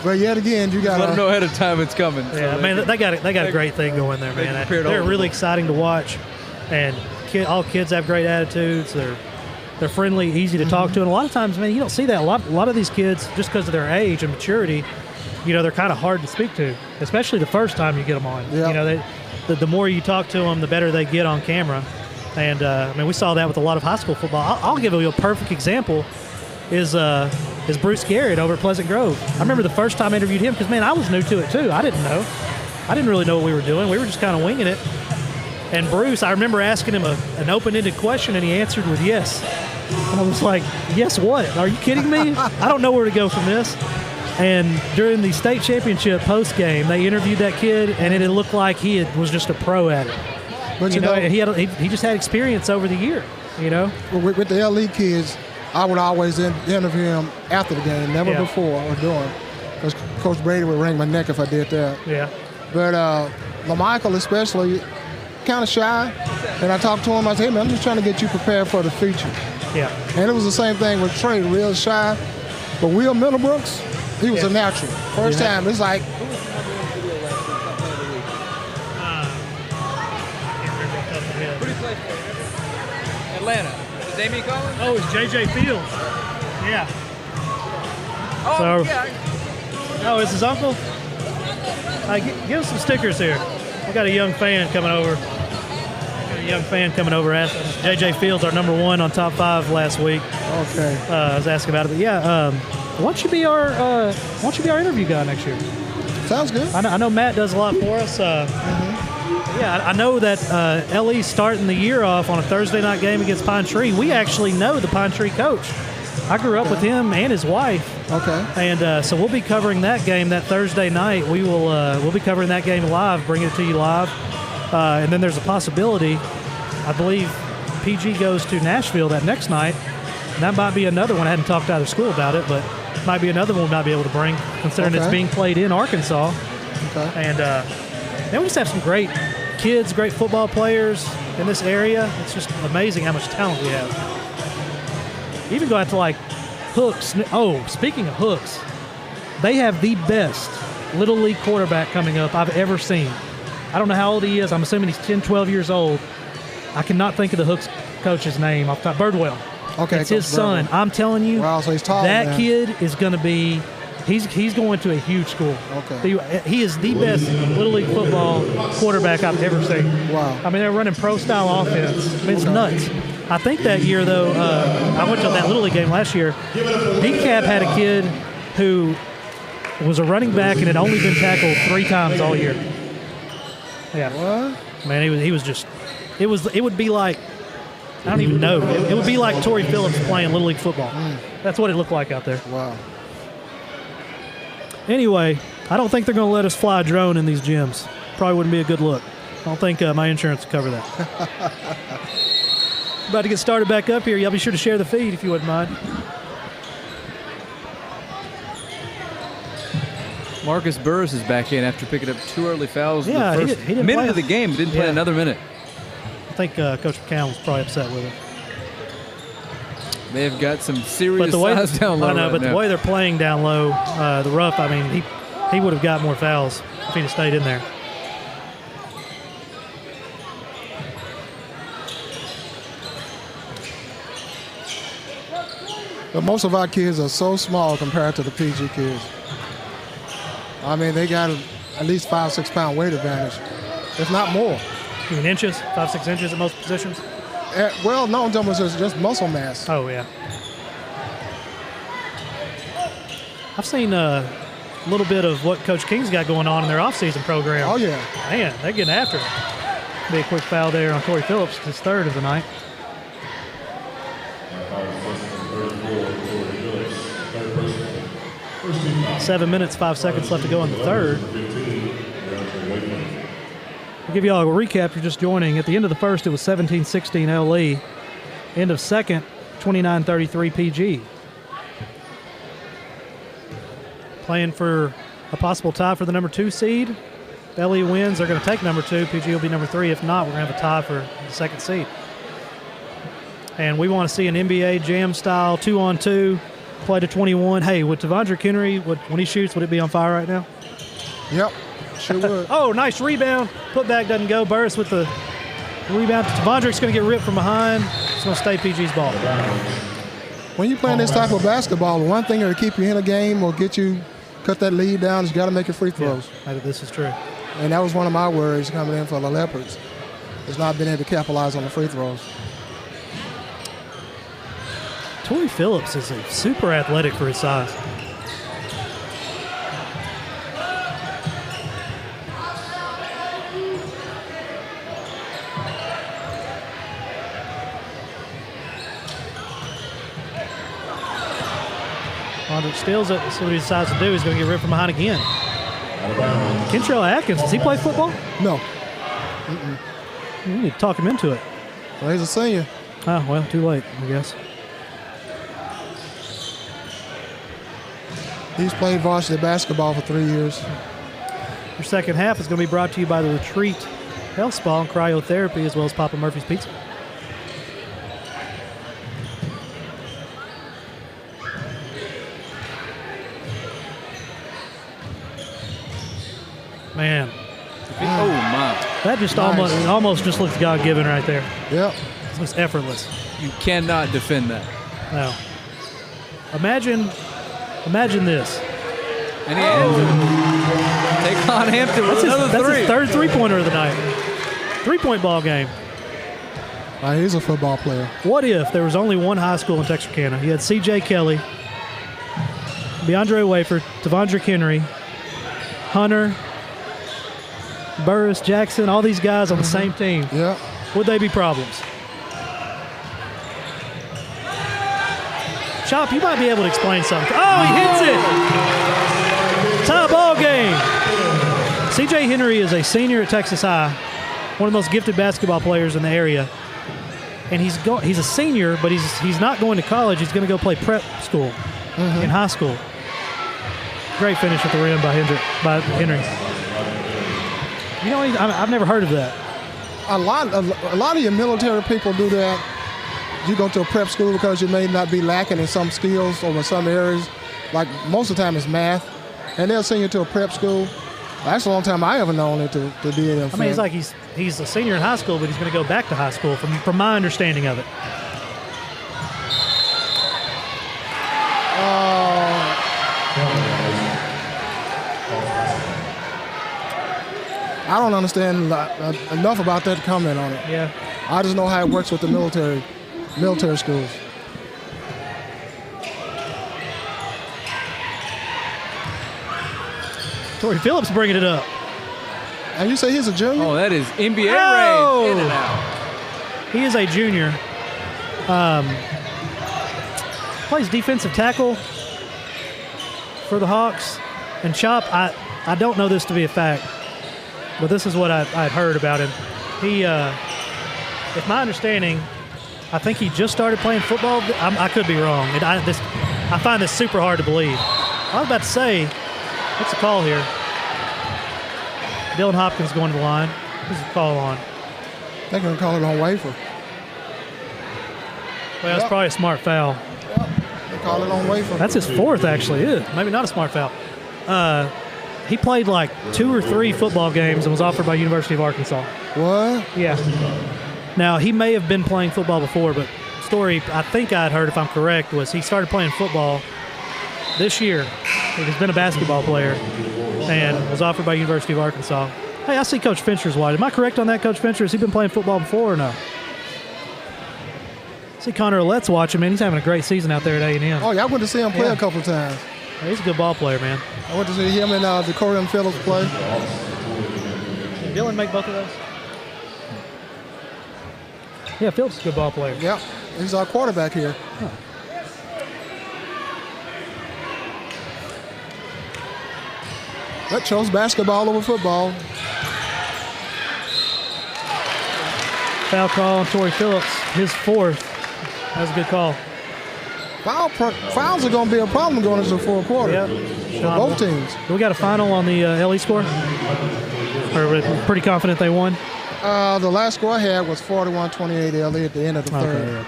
But yet again, you got to let him know ahead of time it's coming. Yeah, man, they got a great thing going there, man. They're really exciting to watch, and all kids have great attitudes. They're friendly, easy to talk to, and a lot of times, man, you don't see that. A lot of these kids, just because of their age and maturity, you know, they're kind of hard to speak to, especially the first time you get them on. Yep. You know, the more you talk to them, the better they get on camera. And, I mean, we saw that with a lot of high school football. I'll give you a perfect example is Bruce Garrett over at Pleasant Grove. I remember the first time I interviewed him because, man, I was new to it, too. I didn't know. I didn't really know what we were doing. We were just kind of winging it. And Bruce, I remember asking him an open-ended question, and he answered with yes. And I was like, yes what? Are you kidding me? I don't know where to go from this. And during the state championship post-game, they interviewed that kid, and it looked like he was just a pro at it. But you know, he just had experience over the year, you know. With the LE kids, I would always interview him after the game, never before or during, because Coach Brady would wring my neck if I did that. Yeah. But LaMichael especially, kind of shy, and I talked to him. I said, hey, man, I'm just trying to get you prepared for the future. Yeah. And it was the same thing with Trey, real shy. But Will Middlebrooks, he was a natural. First time, it's like, Atlanta. Is it Damien Collins? Oh, it's J.J. Fields. Yeah. Oh, Oh, it's his uncle? Give us some stickers here. We got a young fan coming over. Asking J.J. Fields, our number 1 on top 5 last week. Okay. I was asking about it, but yeah. Why don't you be our interview guy next year? Sounds good. I know Matt does a lot for us. Yeah, I know that LE's starting the year off on a Thursday night game against Pine Tree. We actually know the Pine Tree coach. I grew up with him and his wife. Okay. And so we'll be covering that game that Thursday night. We'll be covering that game live, bringing it to you live. And then there's a possibility, I believe PG goes to Nashville that next night. And that might be another one. I hadn't talked to either school about it, but might be another one we might be able to bring, considering it's being played in Arkansas. Okay. And then we just have some great kids, great football players in this area. It's just amazing how much talent we have. Even go out to like Hooks. Oh, speaking of Hooks, they have the best Little League quarterback coming up I've ever seen. I don't know how old he is. I'm assuming he's 10, 12 years old. I cannot think of the Hooks coach's name off the top. Birdwell. Okay, it's his son. Birdwell. I'm telling you, wow, so he's tall, that kid is going to be. He's going to a huge school. Okay. He is the best Little League football quarterback I've ever seen. Wow. I mean, they're running pro-style offense. I mean, it's nuts. I think that year, though, I went to that Little League game last year. DeKalb had a kid who was a running back and had only been tackled 3 times all year. Yeah. What? Man, he was just – it would be like – I don't even know. It would be like Torrey Phillips playing Little League football. That's what it looked like out there. Wow. Anyway, I don't think they're going to let us fly a drone in these gyms. Probably wouldn't be a good look. I don't think my insurance will cover that. About to get started back up here. Y'all be sure to share the feed if you wouldn't mind. Marcus Burris is back in after picking up 2 early fouls. Yeah, in the first he didn't minute play. of the game. Didn't play another minute. think Coach McCown was probably upset with him. They've got some serious size down low. I know, right but now. the way they're playing down low, the rough, I mean, he would have got more fouls if he'd have stayed in there. But most of our kids are so small compared to the PG kids. I mean, they got at least 5-6 pound weight advantage, if not more. You mean inches? 5-6 inches at most positions? Well, no, I'm talking about just muscle mass. Oh, yeah. I've seen a little bit of what Coach King's got going on in their offseason program. Oh, yeah. Man, they're getting after it. Be a quick foul there on Corey Phillips, his third of the night. 7 minutes, 5 seconds left to go in the third. I'll give you all a recap if you're just joining. At the end of the first, it was 17-16 LE. End of second, 29-33 PG. Playing for a possible tie for the number 2 seed. If LE wins, they're going to take number 2. PG will be number 3. If not, we're going to have a tie for the second seed. And we want to see an NBA Jam style 2-on-2. Play to 21. Hey, would Tavondrick Henry, when he shoots, would it be on fire right now? Yep, sure would. Oh, nice rebound. Putback doesn't go. Burris with the rebound. Tavondrick's going to get ripped from behind. It's going to stay PG's ball. When you're playing this type of basketball, one thing to keep you in a game or get you cut that lead down is you got to make your free throws. Yeah, this is true. And that was one of my worries coming in for the Leopards, is not being able to capitalize on the free throws. Torrey Phillips is super athletic for his size. Andre steals it. See what he decides to do. He's going to get ripped from behind again. Kentrell Atkins, does he play football? No. You need to talk him into it. Well, he's a senior. Oh, well, too late, I guess. He's played varsity basketball for 3 years. Your second half is going to be brought to you by the Retreat Health Spa and Cryotherapy, as well as Papa Murphy's Pizza. Man. Oh, my. That just almost just looks God-given right there. Yep. It looks effortless. You cannot defend that. No. Imagine this. And he take on Hampton with another that's three. His third three-pointer of the night. Three-point ball game. He's a football player. What if there was only one high school in Texarkana? You had C.J. Kelly, DeAndre Wafer, Tavondrick Henry, Hunter, Burris, Jackson, all these guys on the same team. Yeah. Would they be problems? Chop, you might be able to explain something. Oh, he hits it! Tie ball game. C.J. Henry is a senior at Texas High, one of the most gifted basketball players in the area. And he's a senior, but he's not going to college. He's going to go play prep school in high school. Great finish at the rim by Henry. You know, I've never heard of that. A lot of your military people do that. You go to a prep school because you may not be lacking in some skills or in some areas. Like most of the time it's math. And they'll send you to a prep school. That's the only time I ever known it to be in. I mean, it's like he's a senior in high school, but he's going to go back to high school from my understanding of it. I don't understand enough about that to comment on it. Yeah. I just know how it works with the military schools. Torrey Phillips bringing it up. And you say he's a junior? Oh, that is NBA range. In and out. He is a junior. Plays defensive tackle for the Hawks. And Chop, I don't know this to be a fact, but this is what I'd heard about him. He, if my understanding, I think he just started playing football. I could be wrong. I find this super hard to believe. I was about to say, what's the call here? Dylan Hopkins going to the line. Who's the call on? They're going to call it on wafer. Well, that's probably a smart foul. Yep. They call it on wafer. That's his fourth, actually. Ew, maybe not a smart foul. He played like 2 or 3 football games and was offered by University of Arkansas. What? Yeah. Now, he may have been playing football before, but story I think I'd heard, if I'm correct, was he started playing football this year. He's been a basketball player and was offered by University of Arkansas. Hey, I see Coach Fincher's watch. Am I correct on that, Coach Fincher? Has he been playing football before or no? I see Connor Let's watching, man. He's having a great season out there at A&M. Oh, yeah, I went to see him play a couple of times. Hey, he's a good ball player, man. I went to see him and Dakota and Phillips play. Did Dylan make both of those? Yeah, Phillips is a good ball player. Yeah, he's our quarterback here. Huh. That chose basketball over football. Foul call on Torrey Phillips, his fourth. That was a good call. Fouls are going to be a problem going into the fourth quarter. Yep. For both teams. We got a final on the LE score? Or we're pretty confident they won? The last score I had was 41-28 LE at the end of the third. Yeah.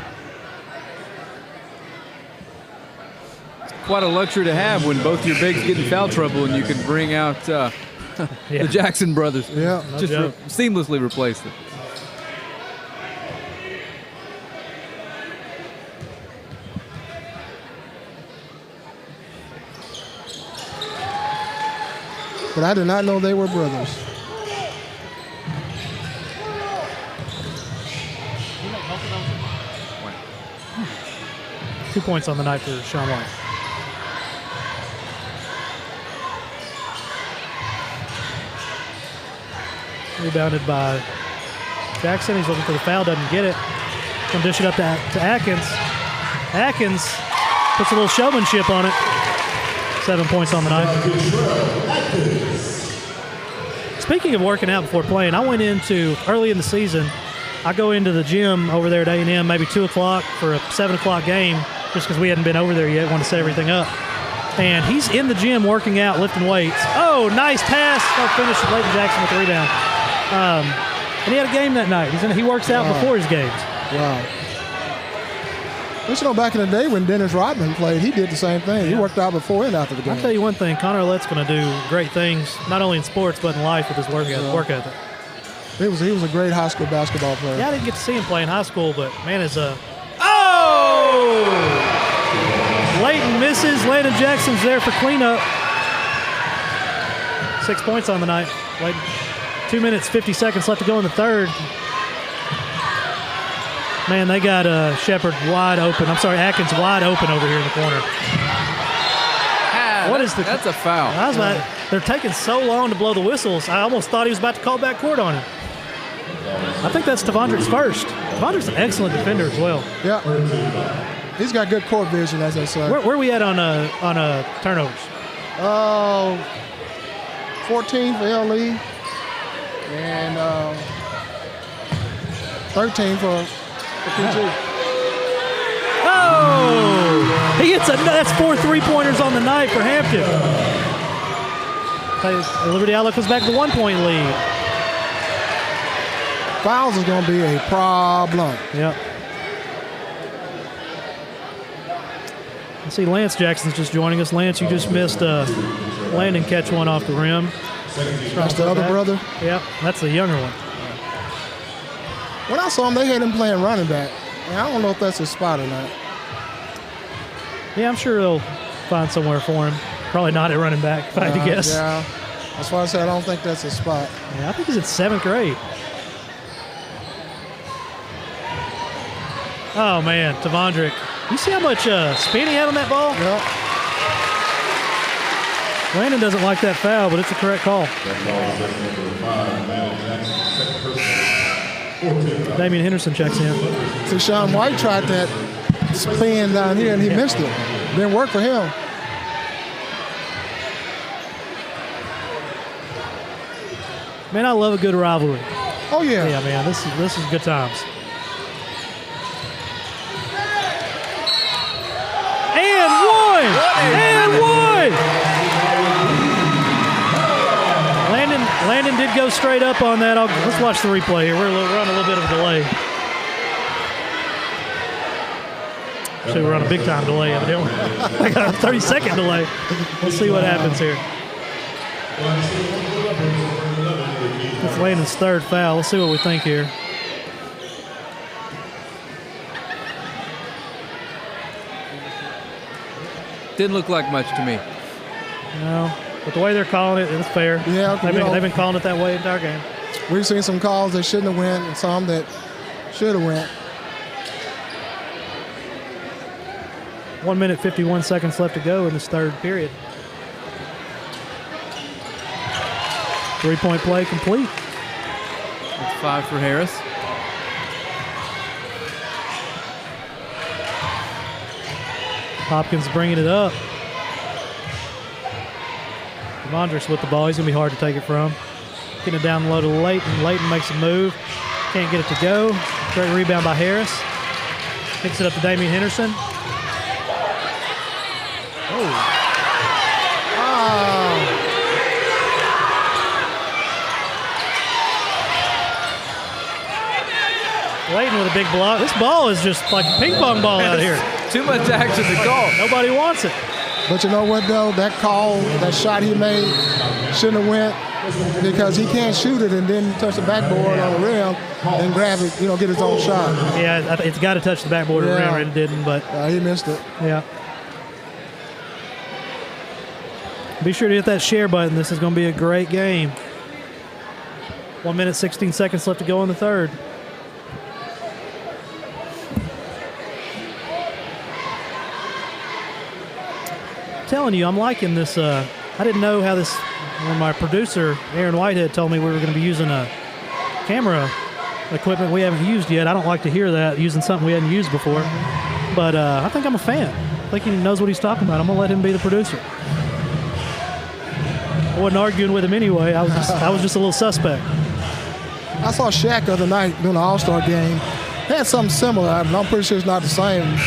Quite a luxury to have when both your bigs get in foul trouble and you can bring out the Jackson brothers. Yeah. Just seamlessly replace them. But I did not know they were brothers. Two points on the night for Sean White. Rebounded by Jackson. He's looking for the foul, doesn't get it. Gonna dish it up to Atkins. Atkins puts a little showmanship on it. 7 points on the night. Speaking of working out before playing, I went into, early in the season, I go into the gym over there at A&M, maybe 2 o'clock for a 7 o'clock game, just because we hadn't been over there yet, wanted to set everything up. And he's in the gym working out, lifting weights. Oh, nice pass. Don't finish. Leighton Jackson with the rebound. And he had a game that night. He works out before his games. Wow. You know, back in the day when Dennis Rodman played, he did the same thing. He worked out before and after the game. I'll tell you one thing, Connor Let's going to do great things, not only in sports but in life with his work ethic. He was a great high school basketball player. Yeah, I didn't get to see him play in high school, but man, is oh! Leighton misses. Landon Jackson's there for cleanup. 6 points on the night. Leighton. 2 minutes, 50 seconds left to go in the third. Man, they got Shepard wide open. I'm sorry, Atkins wide open over here in the corner. That's a foul. They're taking so long to blow the whistles. I almost thought he was about to call back court on him. I think that's Tavondrick's first. Tavondrick's an excellent defender as well. Yeah. He's got good court vision, as I say. Where are we at on turnovers? 14 for LE and 13 for PG. Oh! He hits that's 4 3-pointers on the night for Hampton. Liberty Eylau comes back to 1 point lead. Fouls is going to be a problem. Yep. I see Lance Jackson's just joining us. Lance, you just missed Landon catch one off the rim. That's the other brother? Yep, that's the younger one. When I saw him, they had him playing running back. And I don't know if that's a spot or not. Yeah, I'm sure they'll find somewhere for him. Probably not at running back, if I had to guess. Yeah, that's why I said I don't think that's a spot. Yeah, I think he's in 7th grade. Oh, man, Tavondrick. You see how much spin he had on that ball? Yep. Landon doesn't like that foul, but it's a correct call. Damian Henderson checks in. See, Sean White tried that spin down here, and he missed it. Didn't work for him. Man, I love a good rivalry. Oh, yeah. Yeah, man, this is good times. And one! And one! Landon did did go straight up on that. Let's watch the replay here. We're on a little bit of a delay. Actually, we're on a big-time delay, evidently. I got a 30-second delay. We'll see what happens here. It's Landon's third foul. Let's see what we think here. Didn't look like much to me. No, but the way they're calling it, it's fair. Yeah, they've been calling it that way the entire game. We've seen some calls that shouldn't have went and some that should have went. 1 minute, 51 seconds left to go in this third period. Three-point play complete. That's 5 for Harris. Hopkins bringing it up. Vondrix with the ball. He's going to be hard to take it from. Getting it down low to Leighton. Leighton makes a move. Can't get it to go. Great rebound by Harris. Picks it up to Damian Henderson. Leighton with a big block. This ball is just like a ping pong ball out here. Too much action to call. Nobody wants it. But you know what, though? That call, that shot he made shouldn't have went because he can't shoot it and then touch the backboard on the rim and grab it, get his own shot. Yeah, it's got to touch the backboard of the rim, and it didn't, but... he missed it. Yeah. Be sure to hit that share button. This is going to be a great game. 1 minute, 16 seconds left to go in the third. Telling you, I'm liking this. I didn't know how this, when my producer Aaron Whitehead told me we were going to be using a camera equipment we haven't used yet. I don't like to hear that, using something we hadn't used before, but I think I'm a fan. I think he knows what he's talking about. I'm going to let him be the producer. I wasn't arguing with him anyway. I was just a little suspect. I saw Shaq the other night during the All-Star game. He had something similar. I'm pretty sure it's not the same.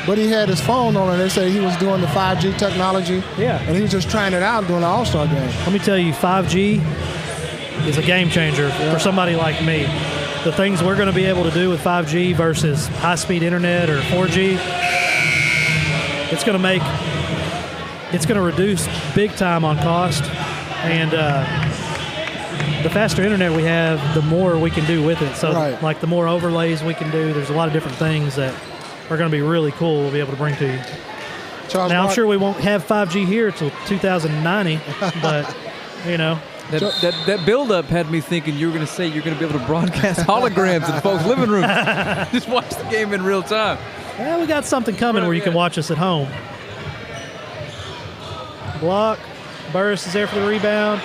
But he had his phone on, and they say he was doing the 5G technology. Yeah. And he was just trying it out during the All-Star game. Let me tell you, 5G is a game changer for somebody like me. The things we're going to be able to do with 5G versus high-speed internet or 4G, it's going to reduce big time on cost. And the faster internet we have, the more we can do with it. So, like, the more overlays we can do, there's a lot of different things that are going to be really cool we'll be able to bring to you. Now, I'm sure we won't have 5G here until 2090, but, That build-up had me thinking you were going to say you're going to be able to broadcast holograms in folks' living rooms. Just watch the game in real time. Well, we got something coming where you can watch us at home. Block. Burris is there for the rebound.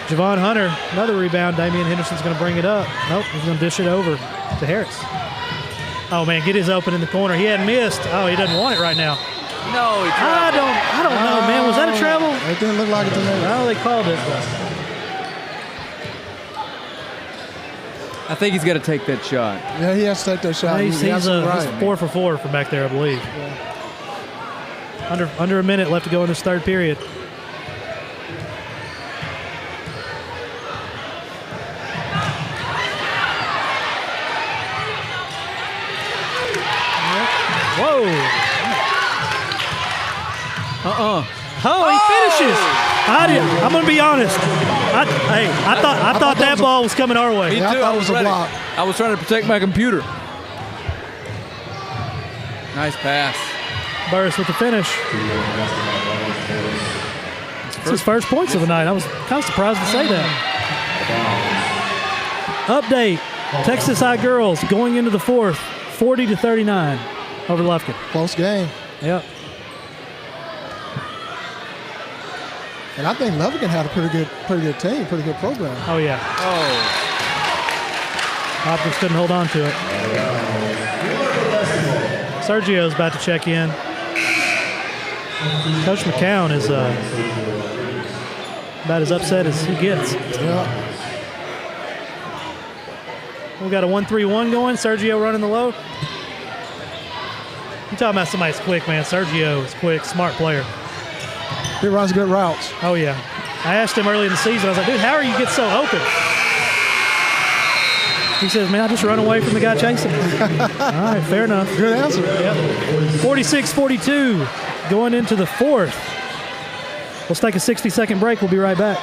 Javon Hunter, another rebound. Damian Henderson's going to bring it up. Nope, he's going to dish it over to Harris. Oh, man, get his open in the corner. He hadn't missed. Oh, he doesn't want it right now. No, he I don't know, man. Was that a travel? It didn't look like it to me. Oh, they called it. I think he's got to take that shot. Yeah, he has to take that shot. He's 4 for 4 from back there, I believe. Yeah. Under a minute left to go in this third period. Whoa. Oh, he finishes. I'm going to be honest. I thought that ball was coming our way. Me too. I thought it was a block. I was trying to protect my computer. Nice pass. Burris with the finish. It's his first points of the night. I was kind of surprised to say that. Update. Texas High girls going into the fourth, 40-39 over Lufkin. Close game. Yep. And I think Lufkin had a pretty good team, pretty good program. Oh, yeah. Oh. Hopkins couldn't hold on to it. Sergio's about to check in. Coach McCown is about as upset as he gets. Yeah. We got a 1-3-1 going. Sergio running the low. You talking about somebody's quick, man. Sergio is quick, smart player. He runs good routes. Oh, yeah. I asked him early in the season, I was like, dude, how are you get so open? He says, man, I just run away from the guy chasing me. All right, fair enough. Good answer. Yep. 46-42 going into the fourth. Let's take a 60-second break. We'll be right back.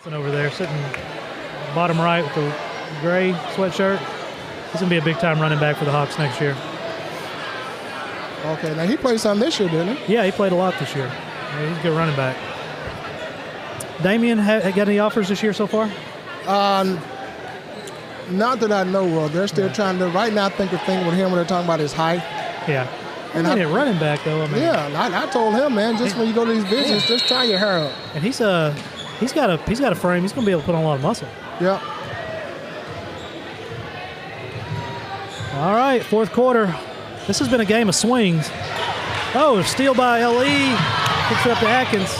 Over there, sitting bottom right with the gray sweatshirt. He's going to be a big-time running back for the Hawks next year. Okay, now he played some this year, didn't he? Yeah, he played a lot this year. Yeah, he's a good running back. Damian, got any offers this year so far? Not that I know of. They're still trying to. Right now, I think the thing with him when they're talking about his height. Yeah. And I mean, running back, though. I mean, yeah, I told him, man, just when you go to these visits, just tie your hair up. And he's got a frame. He's going to be able to put on a lot of muscle. Yeah. All right, fourth quarter. This has been a game of swings. Oh, steal by LE. Picks it up to Atkins.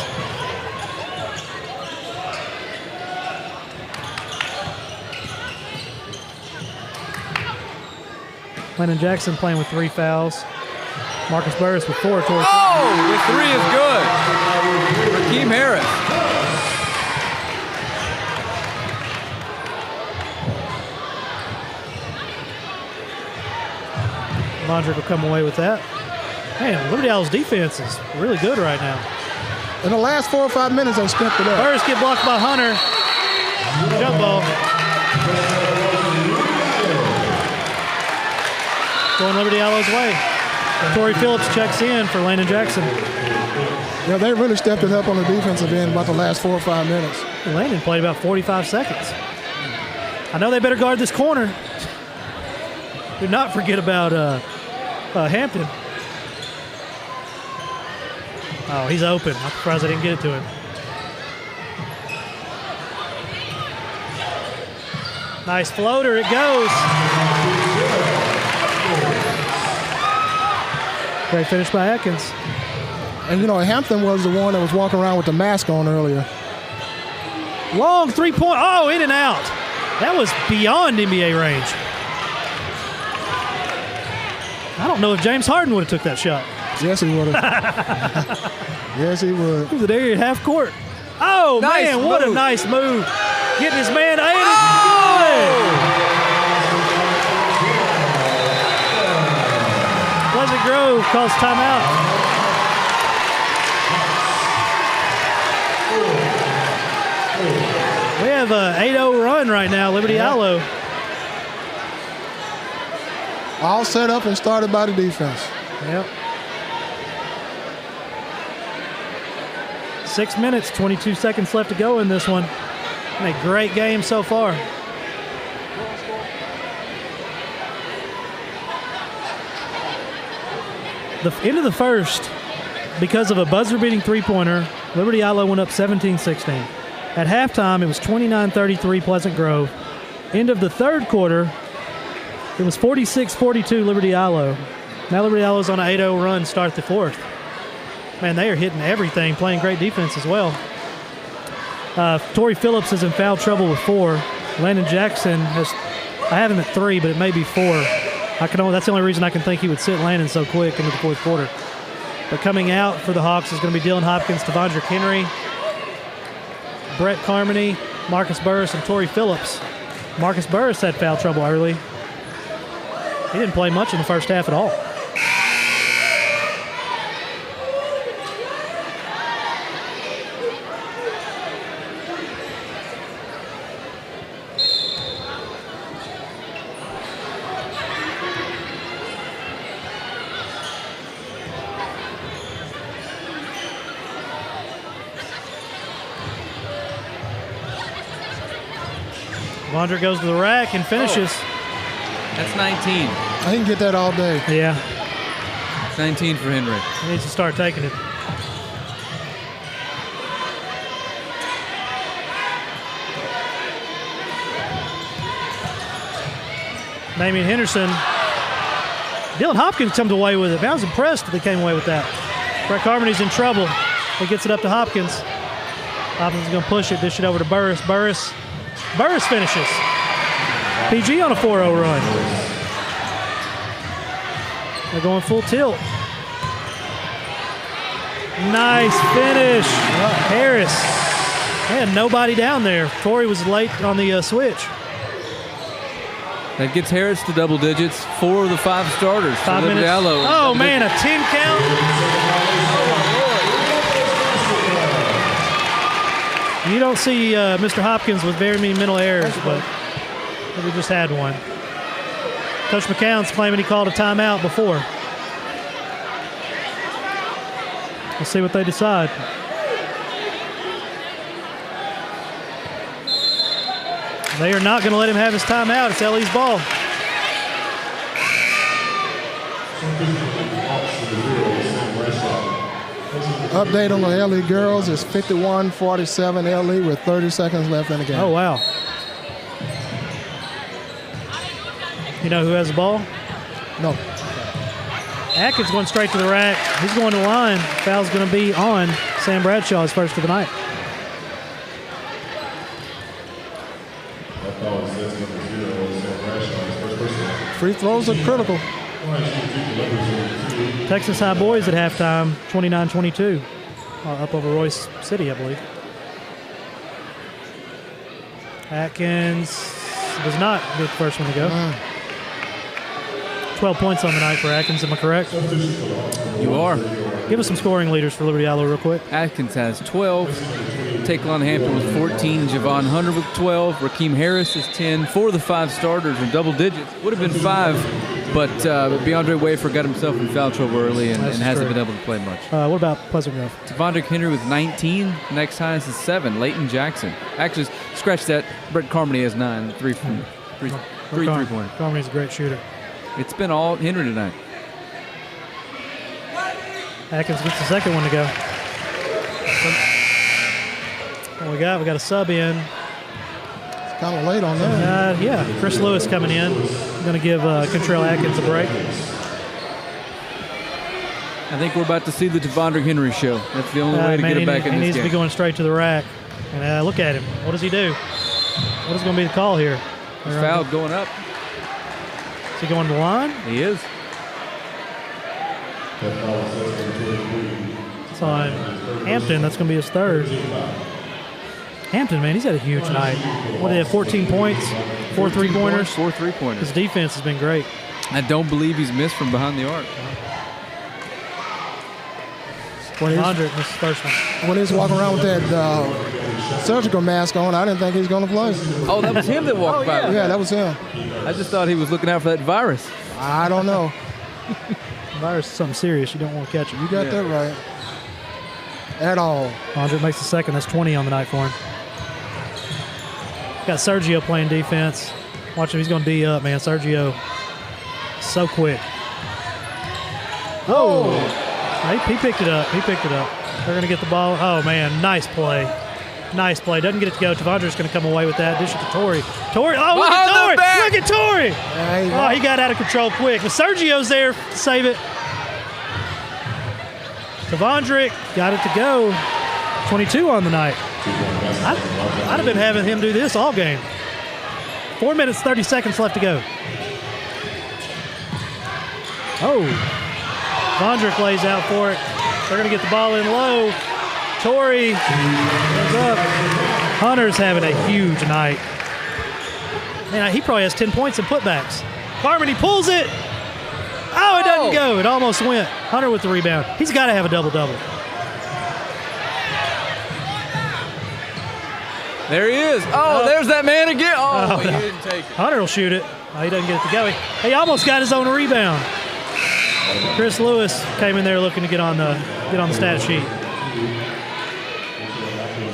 Landon Jackson playing with 3 fouls. Marcus Burris with 4. Oh, the 3 is good. Rakeem Harris. Mondrick will come away with that. Man, Liberty Owls' defense is really good right now. In the last 4 or 5 minutes, they stepped it up. Burris get blocked by Hunter. Jump ball. Going Liberty Owls' way. Torrey Phillips checks in for Landon Jackson. Yeah, they really stepped it up on the defensive end about the last 4 or 5 minutes. Landon played about 45 seconds. I know they better guard this corner. Do not forget about Hampton. Oh, he's open. I'm surprised I didn't get it to him. Nice floater. It goes. Great finish by Atkins. And, you know, Hampton was the one that was walking around with the mask on earlier. Long 3-point. Oh, in and out. That was beyond NBA range. I don't know if James Harden would have took that shot. Yes, he would have. Yes, he would. He was there at half court. Oh, nice man, what a nice move. Getting his man. And it's good. Pleasant Grove calls timeout. We have an 8-0 run right now, Liberty Eylau. All set up and started by the defense. Yep. 6 minutes, 22 seconds left to go in this one. And a great game so far. The end of the first, because of a buzzer-beating three-pointer, Liberty Eylau went up 17-16. At halftime, it was 29-33 Pleasant Grove. End of the third quarter, it was 46-42 Liberty Eylau. Now Liberty Eilau's on an 8-0 run, start the fourth. Man, they are hitting everything, playing great defense as well. Torrey Phillips is in foul trouble with 4. Landon Jackson has, I have him at 3, but it may be 4. That's the only reason I can think he would sit Landon so quick into the fourth quarter. But coming out for the Hawks is going to be Dylan Hopkins, Tavondrick Henry, Brett Carmody, Marcus Burris, and Torrey Phillips. Marcus Burris had foul trouble early. He didn't play much in the first half at all. Vondra goes to the rack and finishes. That's 19. I can get that all day. Yeah. 19 for Henry. He needs to start taking it. Damian Henderson. Dylan Hopkins comes away with it. I was impressed that they came away with that. Brett Carmody's in trouble. He gets it up to Hopkins. Hopkins is going to push it, dish it over to Burris. Burris finishes. PG on a 4-0 run. They're going full tilt. Nice finish. Harris. They had nobody down there. Torrey was late on the switch. That gets Harris to double digits. 4 of the 5 starters. 5 minutes. Eylau. Oh, man, a 10 count. You don't see Mr. Hopkins with very many mental errors, but we just had one. Coach McCown's claiming he called a timeout before. We'll see what they decide. They are not going to let him have his timeout. It's LE's ball. Update on the LE girls is 51-47 LE with 30 seconds left in the game. Oh, wow. You know who has the ball? No. Atkins going straight to the rack. He's going to the line. Foul's going to be on Sam Bradshaw, his first of the night. Free throws are critical. Texas High boys at halftime, 29-22, up over Royce City, I believe. Atkins does not get the first one to go. 12 points on the night for Atkins, am I correct? You are. Give us some scoring leaders for Liberty Eylau real quick. Atkins has 12. Takelon Hampton with 14. Javon Hunter with 12. Rakeem Harris is 10. 4 of the 5 starters are double digits. Would have been 5, but DeAndre Wafer got himself in foul trouble early and hasn't been able to play much. What about Pleasant Grove? Devondrick Henry with 19. Next highest is 7. Leighton Jackson. Actually, scratch that. Brett Carmody has 9. 3 3-pointer. Carmody's a great shooter. It's been all Henry tonight. Atkins gets the second one to go. What we got a sub in. It's kind of late on that. Yeah, Chris Lewis coming in. Going to give Contrell Atkins a break. I think we're about to see the Devondrick Henry show. That's the only way to get him back in this game. He needs to be going straight to the rack. And look at him. What does he do? What is going to be the call here? He's fouled going up. Is he going to the line? He is. It's on Hampton. That's going to be his third. Hampton, man, he's had a huge night. What, they have 14 points, 4 3-pointers? 4 3-pointers. His defense has been great. I don't believe he's missed from behind the arc. When he's walking around with that surgical mask on, I didn't think he was going to play. Oh, that was him that walked by. Yeah, that was him. I just thought he was looking out for that virus. I don't know. Virus is something serious. You don't want to catch it. You got that right. At all. Andre makes the second. That's 20 on the night for him. Got Sergio playing defense. Watch him. He's going to D up, man. Sergio, so quick. Oh! He picked it up. They're going to get the ball. Oh, man. Nice play. Nice play. Doesn't get it to go. Tavondra's going to come away with that. Dish it to Torrey. Oh, look at Torrey. Look at Torrey. Oh, he got out of control quick. But Sergio's there to save it. Tavondrick got it to go. 22 on the night. I'd have been having him do this all game. 4 minutes, 30 seconds left to go. Oh. Tavondrick lays out for it. They're going to get the ball in low. Torrey goes up. Hunter's having a huge night. Man, he probably has 10 points in putbacks. Carmody pulls it. Oh, it doesn't go. It almost went. Hunter with the rebound. He's got to have a double-double. There he is. Oh, there's that man again. Oh, he didn't take it. Hunter will shoot it. Oh, he doesn't get it to go. He almost got his own rebound. Chris Lewis came in there looking to get on the stat sheet.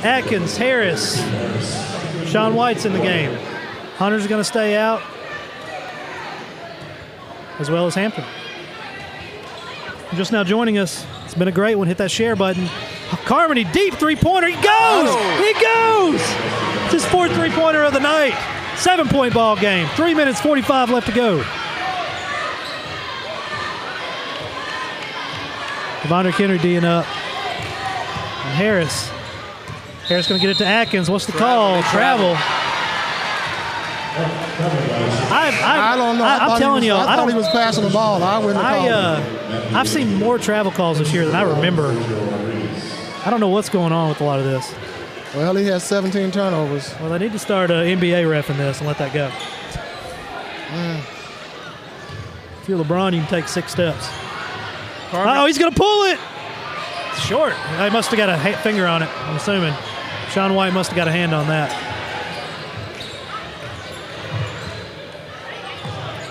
Atkins, Harris, Sean White's in the game. Hunter's going to stay out, as well as Hampton. Just now joining us, it's been a great one. Hit that share button. Carmody, deep three-pointer. He goes! Oh. He goes! It's his fourth three-pointer of the night. 7-point ball game. 3 minutes, 45 left to go. Devondre Henry D'ing up. And Harris. Harris going to get it to Atkins. What's the call? Travel. I don't know. I'm telling you, I thought he was passing the ball. I wouldn't have called. I've seen more travel calls this year than I remember. I don't know what's going on with a lot of this. Well, he has 17 turnovers. Well, they need to start an NBA ref in this and let that go. If you're LeBron, you can take 6 steps. Oh, he's going to pull it. It's short. He must have got a finger on it, I'm assuming. Sean White must have got a hand on that.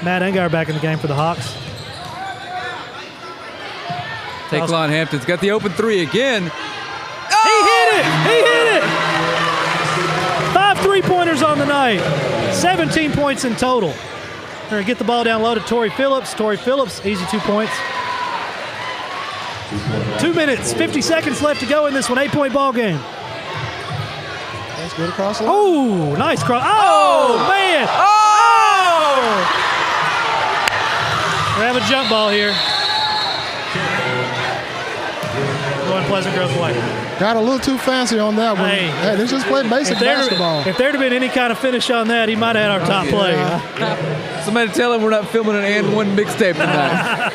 Matt Engar back in the game for the Hawks. Taekwon Hampton's got the open three again. He hit it! He hit it! 5 3-pointers on the night. 17 points in total. They're going to get the ball down low to Torrey Phillips. Torrey Phillips, easy 2 points. 2 minutes, 50 seconds left to go in this one. 8-point ball game. That's good across the line. Oh, nice cross. Oh, man! Oh! We have a jump ball here. Going Pleasant Grove way. Got a little too fancy on that one. Hey, they just play basic basketball. If there'd have been any kind of finish on that, he might have had our top play. Somebody tell him we're not filming an and one mixtape tonight.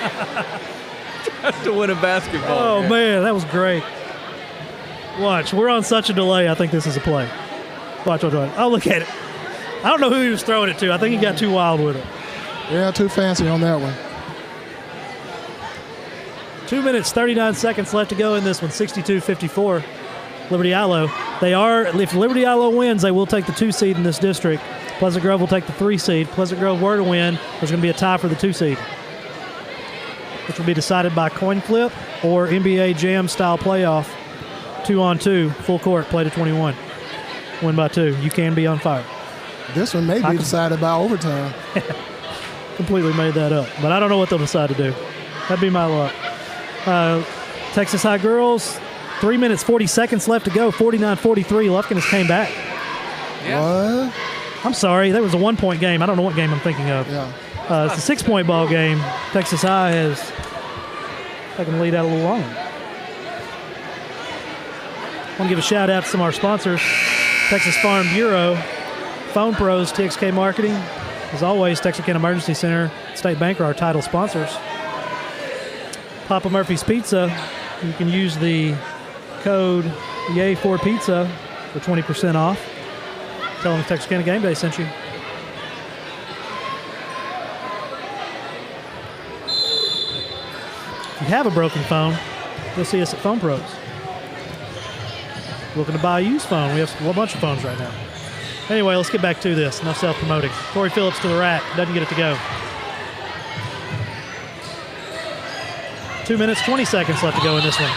Trying to win a basketball. Oh, man, that was great. Watch, we're on such a delay. I think this is a play. Watch. Oh, look at it. I don't know who he was throwing it to. I think he got too wild with it. Yeah, too fancy on that one. 2 minutes, 39 seconds left to go in this one. 62-54. Liberty Eylau. If Liberty Eylau wins, they will take the 2 seed in this district. Pleasant Grove will take the 3 seed. Pleasant Grove were to win, there's going to be a tie for the 2 seed, which will be decided by coin flip or NBA Jam style playoff. 2-on-2, full court, play to 21. Win by 2. You can be on fire. This one may be decided by overtime. Completely made that up, but I don't know what they'll decide to do. That'd be my luck. Texas High girls, 3 minutes, 40 seconds left to go. 49-43. Lufkin has came back. Yeah. What? I'm sorry. That was a 1-point game. I don't know what game I'm thinking of. Yeah. It's a 6-point ball game. Texas High has taken the lead out a little longer. I want to give a shout out to some of our sponsors. Texas Farm Bureau, Phone Pros, TXK Marketing. As always, Texarkana Emergency Center, State Bank are our title sponsors. Papa Murphy's Pizza, you can use the code YAY4PIZZA for 20% off. Tell them Texarkana Game Day sent you. If you have a broken phone, you'll see us at Phone Pros. Looking to buy a used phone. We have a bunch of phones right now. Anyway, let's get back to this. Enough self-promoting. Torrey Phillips to the rack. Doesn't get it to go. 2 minutes, 20 seconds left to go in this one.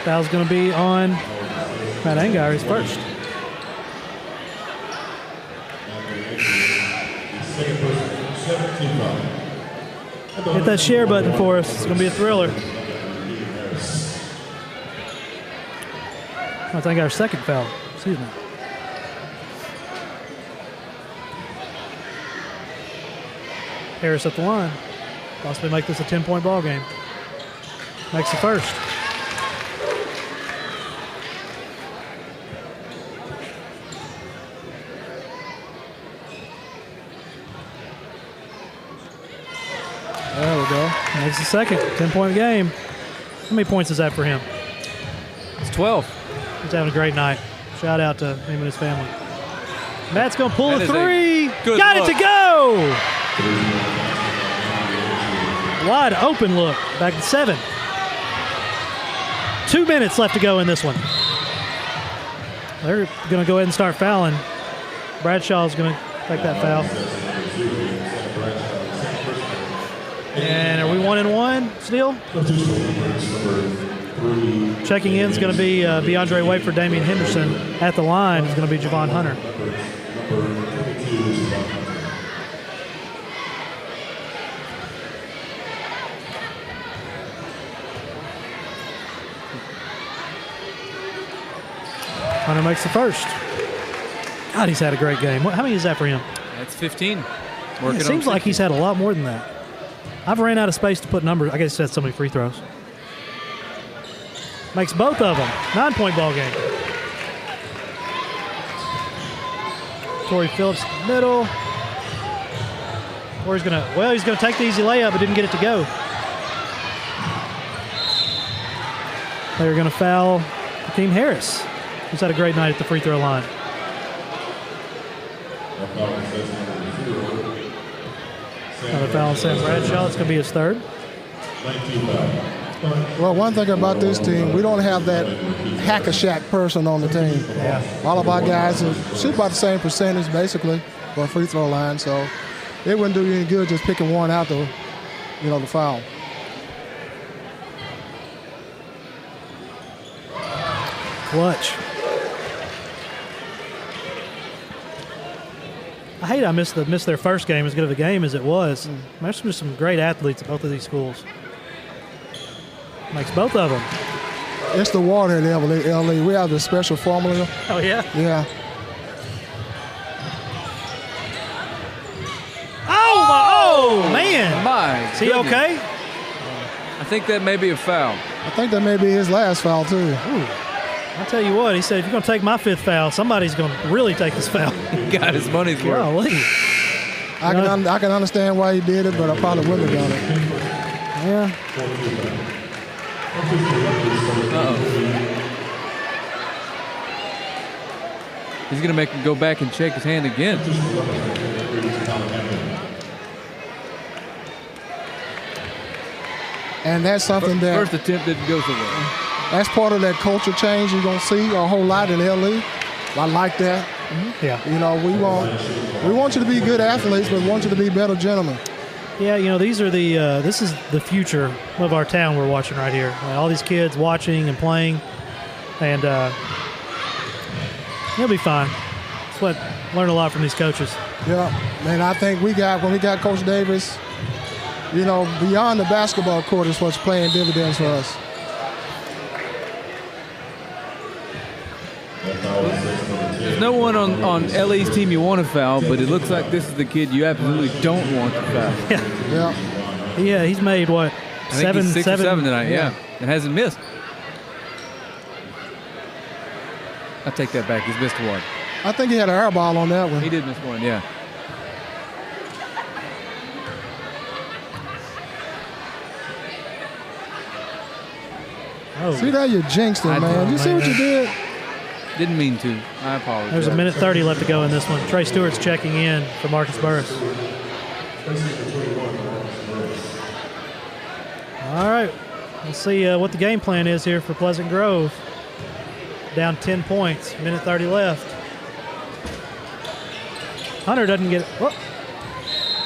Foul's going to be on Matt Engar. He's first. Hit that share button for us. It's going to be a thriller. I think our second foul. Excuse me. Harris at the line. Possibly make this a 10-point ball game. Makes the first. There we go. Makes the second. 10-point game. How many points is that for him? It's 12. He's having a great night. Shout out to him and his family. Matt's going to pull a three. Got it to go. Wide open look. Back to 7. 2 minutes left to go in this one. They're going to go ahead and start fouling. Bradshaw's going to take that foul. And are we 1-1 still? Checking in is going to be DeAndre Waite. Damian Henderson. At the line is going to be Javon Hunter. Hunter makes the first. God, he's had a great game. How many is that for him? That's 15. It seems like he's had a lot more than that. I've ran out of space to put numbers. I guess he had so many free throws. Makes both of them. 9-point ball game. Torrey Phillips middle. Torrey's going to, he's going to take the easy layup, but didn't get it to go. They're going to foul Hakeem Harris, who's had a great night at the free throw line. Another foul on Sam Bradshaw. It's going to be his third. Well, one thing about this team, we don't have that hack-a-shack person on the team. Yeah. All of our guys shoot about the same percentage, basically, for a free throw line. So it wouldn't do you any good just picking one out the foul. Clutch. I hate I missed their first game, as good of a game as it was. There's just some great athletes at both of these schools. Makes both of them. It's the water in LA. We have the special formula. Oh, yeah? Yeah. Oh, man. My Is he okay? I think that may be a foul. I think that may be his last foul, too. Ooh. I'll tell you what, he said, if you're going to take my 5th foul, somebody's going to really take this foul. He got his money's worth. Golly. I can understand why he did it, but I probably wouldn't have done it. Yeah. He's going to make him go back and check his hand again. And that's something that... First attempt didn't go so well. That's part of that culture change you're going to see a whole lot in LA. I like that. Yeah. You know, we want you to be good athletes, but we want you to be better gentlemen. Yeah, you know, these are this is the future of our town we're watching right here. All these kids watching and playing, and he'll be fine. Learn a lot from these coaches. Yeah, man, I think when we got Coach Davis, you know, beyond the basketball court is what's playing dividends for us. There's no one on LA's team you want to foul, but it looks like this is the kid you absolutely don't want to foul. Yeah, he's made what? I think he's 6 or 7 tonight, yeah. And hasn't missed. I take that back. He's missed one. I think he had an air ball on that one. He did miss one, yeah. Oh. See that? You jinxed him, man. You see what you did? Didn't mean to. I apologize. There's 1:30 left to go in this one. Trey Stewart's checking in for Marcus Burris. All right. We'll see what the game plan is here for Pleasant Grove. Down 10 points. 1:30 left. Hunter doesn't get it. Whoop.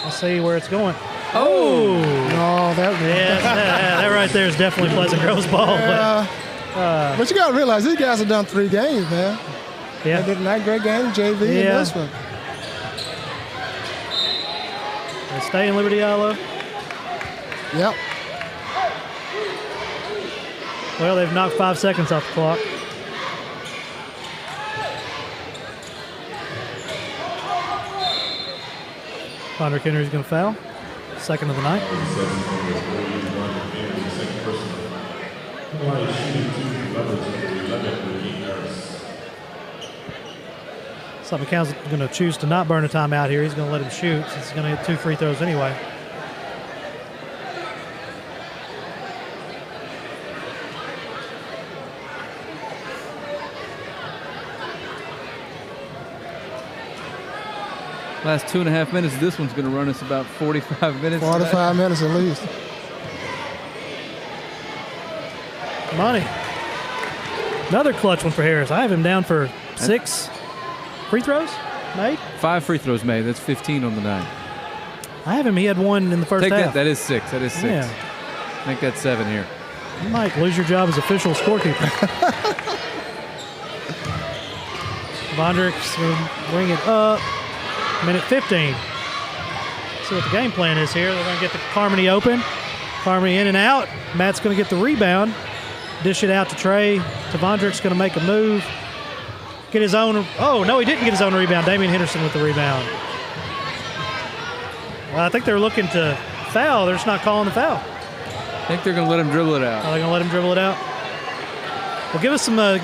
Let's see where it's going. Oh! No, that right there is definitely Pleasant Grove's ball. But you got to realize these guys have done 3 games, man. Yeah. They did a nice great game, JV, and this one. They stay in Liberty Eylau. Yep. Well, they've knocked 5 seconds off the clock. Ponder Henry's going to foul. Second of the night. So McCown's going to choose to not burn a timeout here. He's going to let him shoot since he's going to get 2 free throws anyway. Last 2.5 minutes. This one's going to run us about 45 minutes. 45 minutes at least. Money. Another clutch one for Harris. I have him down for 6 free throws made. 5 free throws made. That's 15 on the night. I have him. He had 1 in the first half. That is 6. That is 6. Yeah. Make that 7 here. You might lose your job as official scorekeeper. Vondrik's will bring it up. Minute 15. See what the game plan is here. They're going to get the Carmody open. Carmody in and out. Matt's going to get the rebound. Dish it out to Trey. Vondrik's going to make a move. Get his own. Oh, no, he didn't get his own rebound. Damian Henderson with the rebound. Well, I think they're looking to foul. They're just not calling the foul. I think they're going to let him dribble it out. Are they going to let him dribble it out? Well, give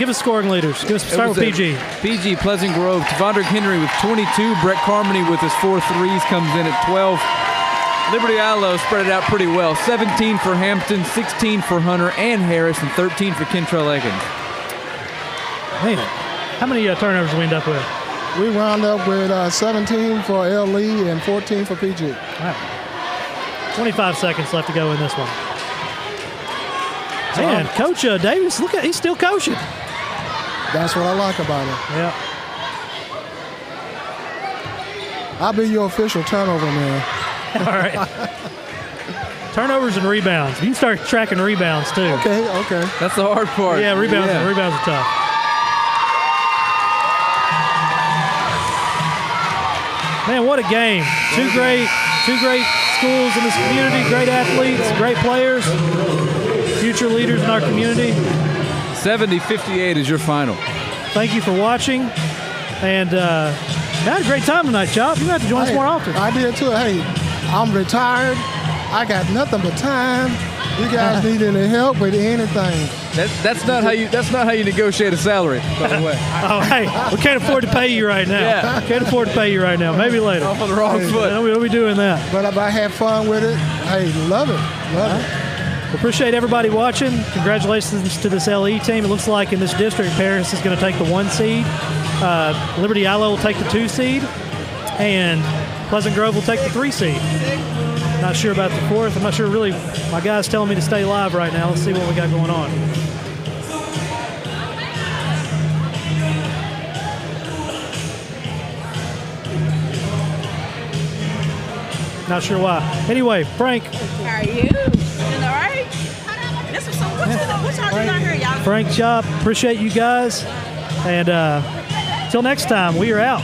us scoring leaders. Start with PG. PG, Pleasant Grove. Tavondrick Henry with 22. Brett Carmody with his 4 threes comes in at 12. Liberty Eylau spread it out pretty well. 17 for Hampton, 16 for Hunter and Harris, and 13 for Kentrell Eggins. Man, how many turnovers did we end up with? We wound up with 17 for L. Lee and 14 for PG. Wow. 25 seconds left to go in this one. Man, Coach Davis, look at he's still coaching. That's what I like about him. Yeah. I'll be your official turnover man. All right. Turnovers and rebounds. You can start tracking rebounds too. Okay. That's the hard part. Yeah, rebounds are tough. Man, what a game. Two great schools in this community, great athletes, great players, future leaders in our community. 70-58 is your final. Thank you for watching. And I had a great time tonight, Chop. You're going to have to join us more often. I did too. Hey, I'm retired. I got nothing but time. You guys need any help with anything? That's not how you negotiate a salary, by the way. Oh, hey, we can't afford to pay you right now. Yeah. Can't afford to pay you right now. Maybe later. Off on the wrong foot. We'll be doing that. But if I have fun with it, hey, love it. We appreciate everybody watching. Congratulations to this LE team. It looks like in this district, Paris is going to take the 1 seed. Liberty Eylau will take the 2 seed. And Pleasant Grove will take the 3 seed. Not sure about the 4th. I'm not sure really. My guy's telling me to stay live right now. Let's see what we got going on. Not sure why. Anyway, Frank. How are you? Doing all right? This was some. What y'all doing out here, y'all? Frank, Chop. Appreciate you guys. And till next time, we are out.